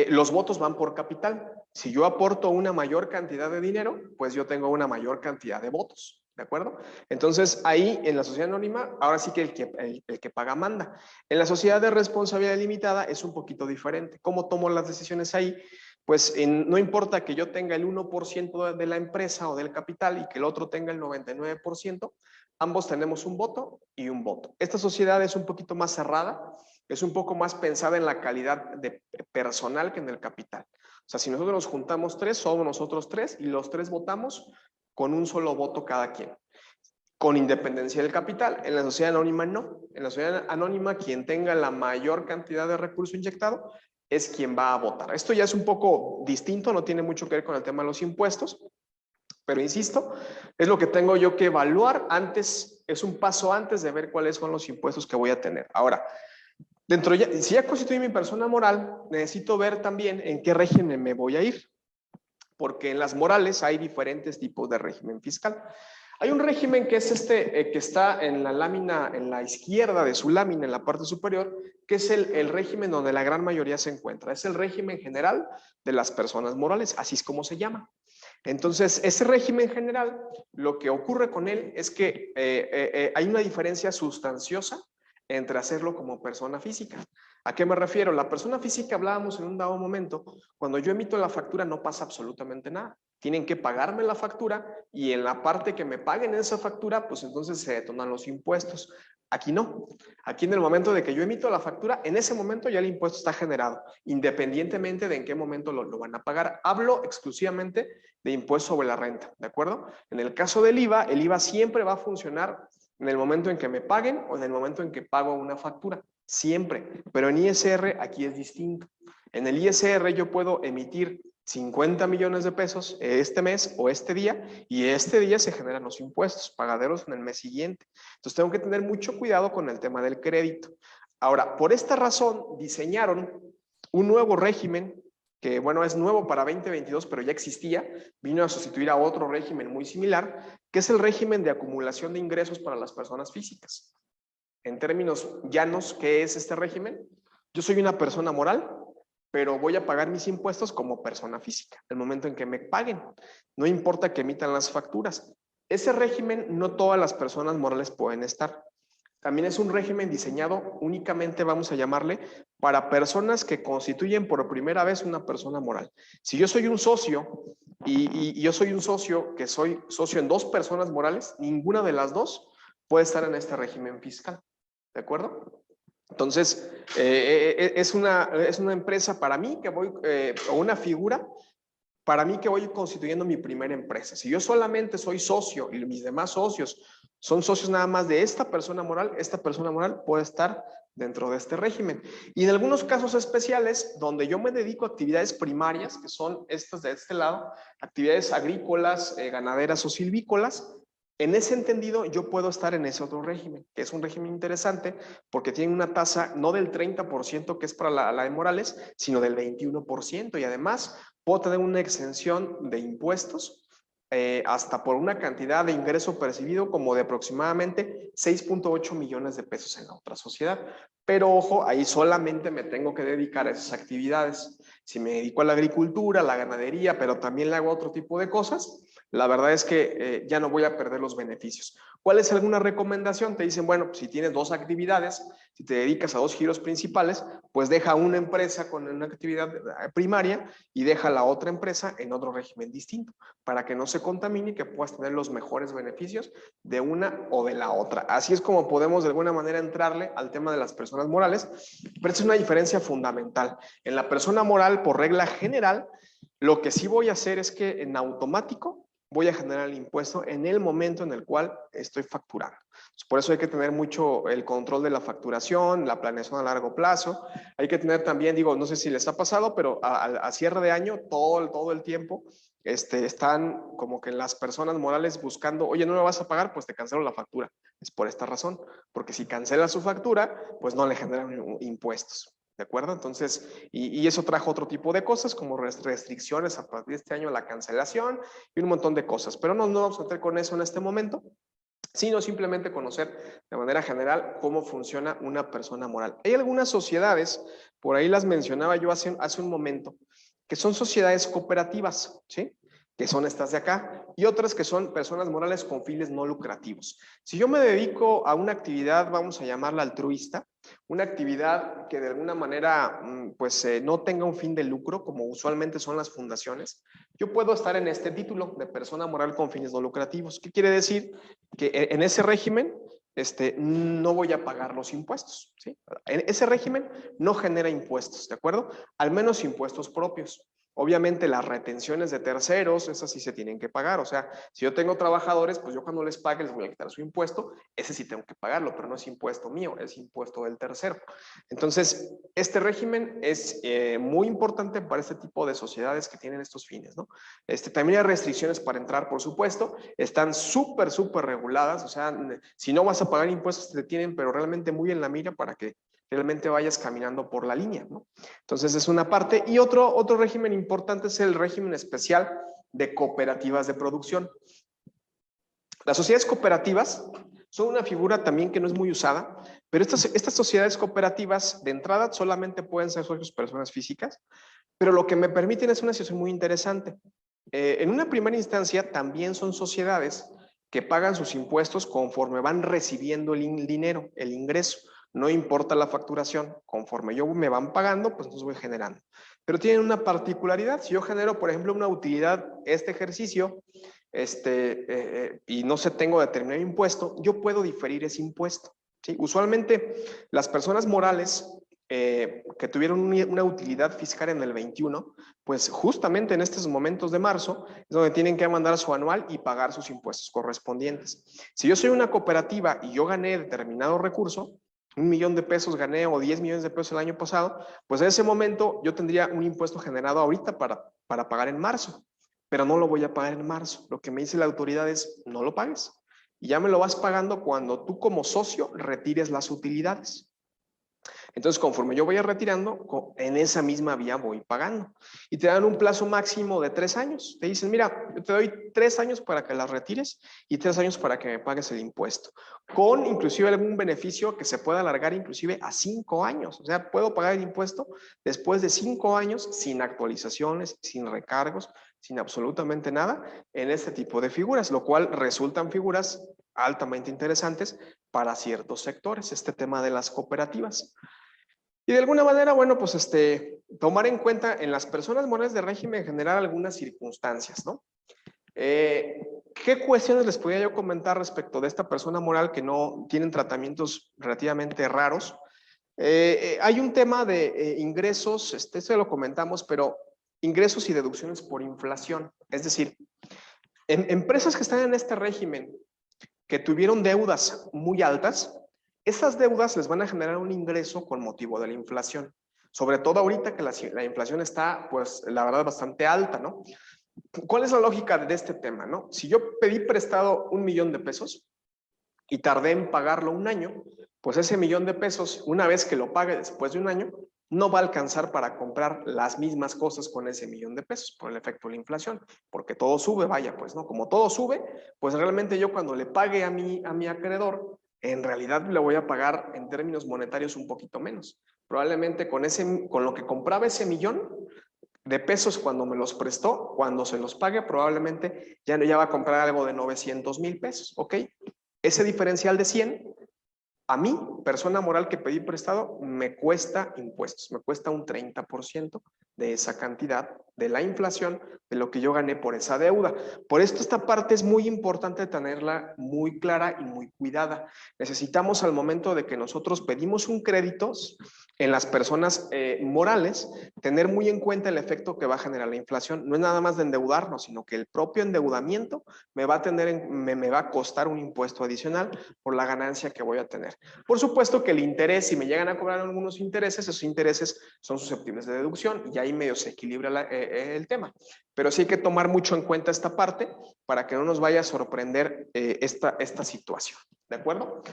los votos van por capital. Si yo aporto una mayor cantidad de dinero, pues yo tengo una mayor cantidad de votos. ¿De acuerdo? Entonces, ahí en la sociedad anónima, ahora sí que el que paga manda. En la sociedad de responsabilidad limitada es un poquito diferente. ¿Cómo tomo las decisiones ahí? Pues no importa que yo tenga el 1% de la empresa o del capital y que el otro tenga el 99%, ambos tenemos un voto y un voto. Esta sociedad es un poquito más cerrada, es un poco más pensada en la calidad de personal que en el capital. O sea, si nosotros nos juntamos tres, somos nosotros tres y los tres votamos con un solo voto cada quien, con independencia del capital. En la sociedad anónima no. En la sociedad anónima quien tenga la mayor cantidad de recurso inyectado es quien va a votar. Esto ya es un poco distinto, no tiene mucho que ver con el tema de los impuestos, pero insisto, es lo que tengo yo que evaluar antes, es un paso antes de ver cuáles son los impuestos que voy a tener. Ahora, si ya constituí mi persona moral, necesito ver también en qué régimen me voy a ir, porque en las morales hay diferentes tipos de régimen fiscal. Hay un régimen que es que está en la lámina, en la izquierda de su lámina, en la parte superior, que es el régimen donde la gran mayoría se encuentra. Es el régimen general de las personas morales, así es como se llama. Entonces, ese régimen general, lo que ocurre con él es que hay una diferencia sustanciosa entre hacerlo como persona física. ¿A qué me refiero? La persona física, hablábamos en un dado momento, cuando yo emito la factura no pasa absolutamente nada. Tienen que pagarme la factura y en la parte que me paguen esa factura, pues entonces se detonan los impuestos. Aquí no. Aquí en el momento de que yo emito la factura, en ese momento ya el impuesto está generado, independientemente de en qué momento lo van a pagar. Hablo exclusivamente de impuesto sobre la renta, ¿de acuerdo? En el caso del IVA, el IVA siempre va a funcionar en el momento en que me paguen o en el momento en que pago una factura. Siempre. Pero en ISR aquí es distinto. En el ISR yo puedo emitir 50 millones de pesos este mes o este día y este día se generan los impuestos pagaderos en el mes siguiente. Entonces tengo que tener mucho cuidado con el tema del crédito. Ahora, por esta razón diseñaron un nuevo régimen que, bueno, es nuevo para 2022, pero ya existía, vino a sustituir a otro régimen muy similar, que es el régimen de acumulación de ingresos para las personas físicas. En términos llanos, ¿qué es este régimen? Yo soy una persona moral, pero voy a pagar mis impuestos como persona física, el momento en que me paguen. No importa que emitan las facturas. Ese régimen no todas las personas morales pueden estar. También es un régimen diseñado únicamente, vamos a llamarle, para personas que constituyen por primera vez una persona moral. Si yo soy un socio y yo soy un socio que soy socio en dos personas morales, ninguna de las dos puede estar en este régimen fiscal. ¿De acuerdo? Entonces, es una empresa para mí que voy, o una figura para mí que voy constituyendo mi primera empresa. Si yo solamente soy socio y mis demás socios son socios nada más de esta persona moral puede estar dentro de este régimen. Y en algunos casos especiales, donde yo me dedico a actividades primarias, que son estas de este lado, actividades agrícolas, ganaderas o silvícolas, en ese entendido, yo puedo estar en ese otro régimen, que es un régimen interesante porque tiene una tasa no del 30% que es para la de Morales, sino del 21%. Y además, puedo tener una exención de impuestos hasta por una cantidad de ingreso percibido como de aproximadamente 6.8 millones de pesos en la otra sociedad. Pero ojo, ahí solamente me tengo que dedicar a esas actividades. Si me dedico a la agricultura, a la ganadería, pero también le hago otro tipo de cosas, la verdad es que ya no voy a perder los beneficios. ¿Cuál es alguna recomendación? Te dicen, bueno, si tienes dos actividades, si te dedicas a dos giros principales, pues deja una empresa con una actividad primaria y deja la otra empresa en otro régimen distinto, para que no se contamine y que puedas tener los mejores beneficios de una o de la otra. Así es como podemos de alguna manera entrarle al tema de las personas morales, pero es una diferencia fundamental. En la persona moral, por regla general, lo que sí voy a hacer es que en automático voy a generar el impuesto en el momento en el cual estoy facturando. Por eso hay que tener mucho el control de la facturación, la planeación a largo plazo. Hay que tener también, digo, no sé si les ha pasado, pero a cierre de año, todo el tiempo, están como que las personas morales buscando, oye, no me vas a pagar, pues te cancelo la factura. Es por esta razón, porque si cancela su factura, pues no le generan impuestos. ¿De acuerdo? Entonces, y eso trajo otro tipo de cosas, como restricciones a partir de este año, la cancelación y un montón de cosas. Pero no vamos a meter con eso en este momento, sino simplemente conocer de manera general cómo funciona una persona moral. Hay algunas sociedades, por ahí las mencionaba yo hace un momento, que son sociedades cooperativas, ¿sí? Que son estas de acá, y otras que son personas morales con fines no lucrativos. Si yo me dedico a una actividad, vamos a llamarla altruista, una actividad que de alguna manera pues no tenga un fin de lucro, como usualmente son las fundaciones, yo puedo estar en este título de persona moral con fines no lucrativos. ¿Qué quiere decir? Que en ese régimen no voy a pagar los impuestos, ¿sí? En ese régimen no genera impuestos, ¿de acuerdo? Al menos impuestos propios. Obviamente las retenciones de terceros, esas sí se tienen que pagar. O sea, si yo tengo trabajadores, pues yo cuando les pague les voy a quitar su impuesto. Ese sí tengo que pagarlo, pero no es impuesto mío, es impuesto del tercero. Entonces, este régimen es muy importante para este tipo de sociedades que tienen estos fines, ¿no? También hay restricciones para entrar, por supuesto. Están súper reguladas. O sea, si no vas a pagar impuestos, te tienen, pero realmente muy en la mira para que realmente vayas caminando por la línea, ¿no? Entonces es una parte. Y otro régimen importante es el régimen especial de cooperativas de producción. Las sociedades cooperativas son una figura también que no es muy usada, pero estas sociedades cooperativas de entrada solamente pueden ser socios personas físicas, pero lo que me permiten es una situación muy interesante. En una primera instancia también son sociedades que pagan sus impuestos conforme van recibiendo el dinero, el ingreso. No importa la facturación, conforme yo me van pagando, pues los voy generando. Pero tienen una particularidad. Si yo genero, por ejemplo, una utilidad, este ejercicio, y no sé, tengo determinado impuesto, yo puedo diferir ese impuesto, ¿sí? Usualmente las personas morales que tuvieron una utilidad fiscal en el 21, pues justamente en estos momentos de marzo es donde tienen que mandar su anual y pagar sus impuestos correspondientes. Si yo soy una cooperativa y yo gané determinado recurso, 1 millón de pesos gané o 10 millones de pesos el año pasado, pues en ese momento yo tendría un impuesto generado ahorita para pagar en marzo, pero no lo voy a pagar en marzo. Lo que me dice la autoridad es, no lo pagues. Y ya me lo vas pagando cuando tú como socio retires las utilidades. Entonces, conforme yo vaya retirando, en esa misma vía voy pagando. Y te dan un plazo máximo de 3 años. Te dicen, mira, yo te doy 3 años para que las retires y 3 años para que me pagues el impuesto. Con inclusive algún beneficio que se pueda alargar inclusive a 5 años. O sea, puedo pagar el impuesto después de 5 años sin actualizaciones, sin recargos, sin absolutamente nada en este tipo de figuras, lo cual resultan figuras altamente interesantes para ciertos sectores, este tema de las cooperativas. Y de alguna manera, bueno, pues tomar en cuenta en las personas morales de régimen generar algunas circunstancias, ¿no? ¿Qué cuestiones les podría yo comentar respecto de esta persona moral que no tienen tratamientos relativamente raros? Hay un tema de ingresos, esto lo comentamos, pero ingresos y deducciones por inflación. Es decir, en empresas que están en este régimen, que tuvieron deudas muy altas, esas deudas les van a generar un ingreso con motivo de la inflación. Sobre todo ahorita que la inflación está, pues, la verdad, bastante alta, ¿no? ¿Cuál es la lógica de este tema, no? Si yo pedí prestado 1 millón de pesos y tardé en pagarlo 1 año, pues ese 1 millón de pesos, una vez que lo pague después de 1 año, no va a alcanzar para comprar las mismas cosas con ese 1 millón de pesos por el efecto de la inflación, porque todo sube, vaya, pues, ¿no? Como todo sube, pues realmente yo cuando le pague a mi acreedor, en realidad le voy a pagar en términos monetarios un poquito menos. Probablemente con lo que compraba ese 1 millón de pesos cuando me los prestó, cuando se los pague, probablemente ya va a comprar algo de 900,000 pesos, ¿ok? Ese diferencial de 100, a mí, persona moral que pedí prestado, me cuesta impuestos, me cuesta un 30% de esa cantidad de la inflación de lo que yo gané por esa deuda. Por esto esta parte es muy importante tenerla muy clara y muy cuidada. Necesitamos al momento de que nosotros pedimos un crédito en las personas morales, tener muy en cuenta el efecto que va a generar la inflación. No es nada más de endeudarnos, sino que el propio endeudamiento me va a costar un impuesto adicional por la ganancia que voy a tener. Por supuesto que el interés, si me llegan a cobrar algunos intereses, esos intereses son susceptibles de deducción y ahí medio se equilibra el tema. Pero sí hay que tomar mucho en cuenta esta parte para que no nos vaya a sorprender esta situación. ¿De acuerdo?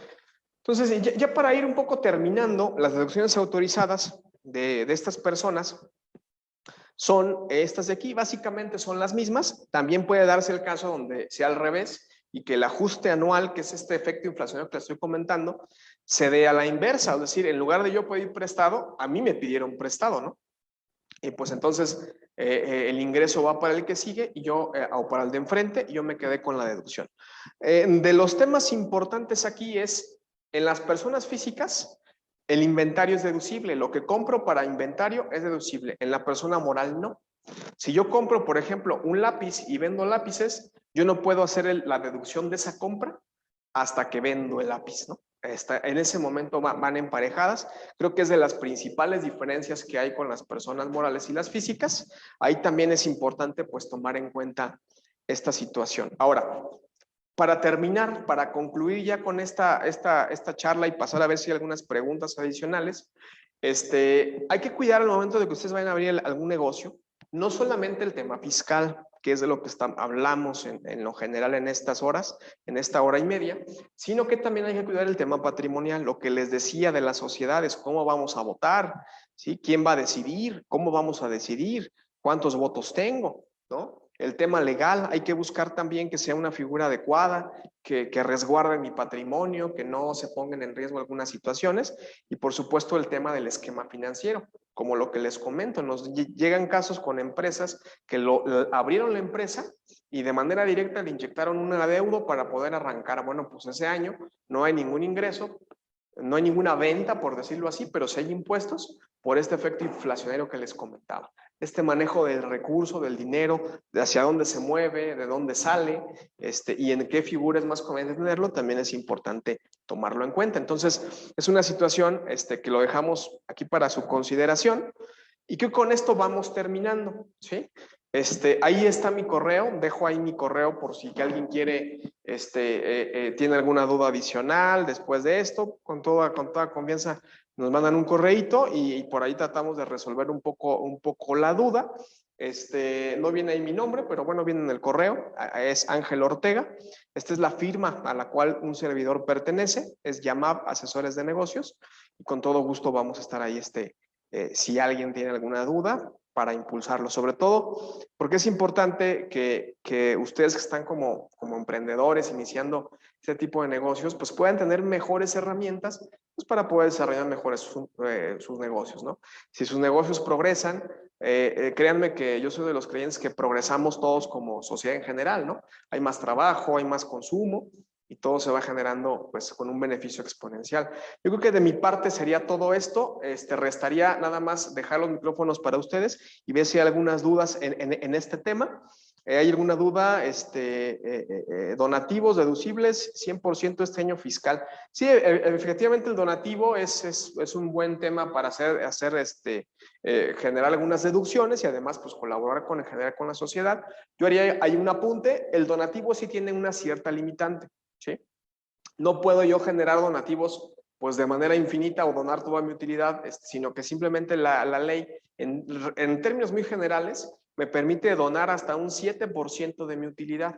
Entonces, ya para ir un poco terminando, las deducciones autorizadas de estas personas son estas de aquí, básicamente son las mismas. También puede darse el caso donde sea al revés y que el ajuste anual, que es este efecto inflacionario que les estoy comentando, se dé a la inversa. Es decir, en lugar de yo pedir prestado, a mí me pidieron prestado, ¿no? Y pues entonces el ingreso va para el que sigue y yo, o para el de enfrente, y yo me quedé con la deducción. De los temas importantes aquí es, en las personas físicas, el inventario es deducible. Lo que compro para inventario es deducible. En la persona moral, no. Si yo compro, por ejemplo, un lápiz y vendo lápices, yo no puedo hacer la deducción de esa compra hasta que vendo el lápiz, ¿no? En ese momento van emparejadas. Creo que es de las principales diferencias que hay con las personas morales y las físicas. Ahí también es importante pues tomar en cuenta esta situación. Ahora, para terminar, para concluir ya con esta charla y pasar a ver si hay algunas preguntas adicionales, hay que cuidar al momento de que ustedes vayan a abrir algún negocio, no solamente el tema fiscal, que es de lo que hablamos en lo general en estas horas, en esta hora y media, sino que también hay que cuidar el tema patrimonial, lo que les decía de las sociedades, cómo vamos a votar, ¿sí? ¿Quién va a decidir? ¿Cómo vamos a decidir? ¿Cuántos votos tengo? ¿No? El tema legal, hay que buscar también que sea una figura adecuada, que resguarde mi patrimonio, que no se pongan en riesgo algunas situaciones, y por supuesto el tema del esquema financiero, como lo que les comento, nos llegan casos con empresas que abrieron la empresa y de manera directa le inyectaron un adeudo para poder arrancar. Bueno, pues ese año no hay ningún ingreso, no hay ninguna venta, por decirlo así, pero sí hay impuestos por este efecto inflacionario que les comentaba. Este manejo del recurso, del dinero, de hacia dónde se mueve, de dónde sale, y en qué figura es más conveniente tenerlo, también es importante tomarlo en cuenta. Entonces, es una situación que lo dejamos aquí para su consideración y que con esto vamos terminando, ¿sí? Ahí está mi correo, dejo ahí mi correo por si alguien quiere, tiene alguna duda adicional después de esto, con toda confianza nos mandan un correíto y por ahí tratamos de resolver un poco la duda. No viene ahí mi nombre, pero bueno, viene en el correo, es Ángel Ortega. Esta es la firma a la cual un servidor pertenece, es Yamab Asesores de Negocios, y con todo gusto vamos a estar ahí, si alguien tiene alguna duda, para impulsarlo, sobre todo porque es importante que ustedes que están como emprendedores iniciando este tipo de negocios, pues puedan tener mejores herramientas pues, para poder desarrollar mejores sus negocios, ¿no? Si sus negocios progresan, créanme que yo soy de los creyentes que progresamos todos como sociedad en general, ¿no? Hay más trabajo, hay más consumo y todo se va generando pues con un beneficio exponencial. Yo creo que de mi parte sería todo esto. Restaría nada más dejar los micrófonos para ustedes y ver si hay algunas dudas en este tema. ¿Hay alguna duda? Donativos deducibles, 100% este año fiscal. Sí, efectivamente el donativo es un buen tema para generar algunas deducciones y además pues colaborar en general con la sociedad. Yo haría ahí un apunte. El donativo sí tiene una cierta limitante, ¿sí? No puedo yo generar donativos pues de manera infinita o donar toda mi utilidad, sino que simplemente la ley, en términos muy generales, me permite donar hasta un 7% de mi utilidad,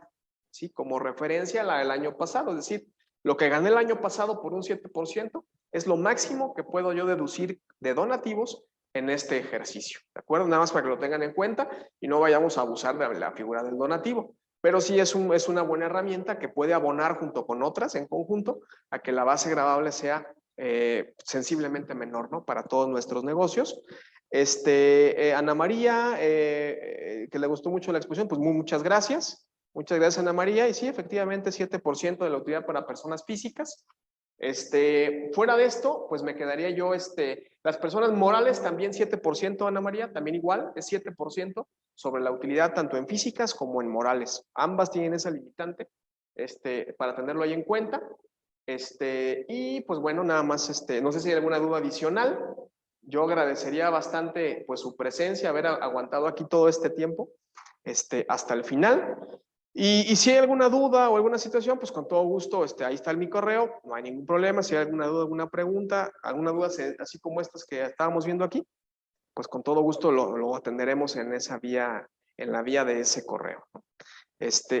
¿sí? Como referencia a la del año pasado, es decir, lo que gané el año pasado por un 7% es lo máximo que puedo yo deducir de donativos en este ejercicio, ¿de acuerdo? Nada más para que lo tengan en cuenta y no vayamos a abusar de la figura del donativo. Pero sí es una buena herramienta que puede abonar junto con otras en conjunto a que la base gravable sea sensiblemente menor, ¿no? Para todos nuestros negocios. Ana María, que le gustó mucho la exposición, pues muchas gracias. Muchas gracias, Ana María. Y sí, efectivamente, 7% de la utilidad para personas físicas. Fuera de esto, pues me quedaría yo, las personas morales también 7%, Ana María, también igual, es 7%, sobre la utilidad tanto en físicas como en morales. Ambas tienen esa limitante, para tenerlo ahí en cuenta. Y pues bueno, nada más, no sé si hay alguna duda adicional. Yo agradecería bastante pues su presencia, haber aguantado aquí todo este tiempo, hasta el final. Y si hay alguna duda o alguna situación, pues con todo gusto, ahí está mi correo, no hay ningún problema. Si hay alguna duda, alguna pregunta, alguna duda así como estas que estábamos viendo aquí, pues con todo gusto lo atenderemos en esa vía, en la vía de ese correo.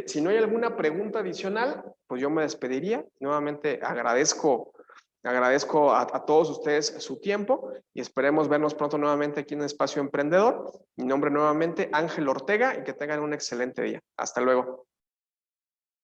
Si no hay alguna pregunta adicional, pues yo me despediría. Nuevamente agradezco a todos ustedes su tiempo y esperemos vernos pronto nuevamente aquí en Espacio Emprendedor. Mi nombre nuevamente, Ángel Ortega, y que tengan un excelente día. Hasta luego.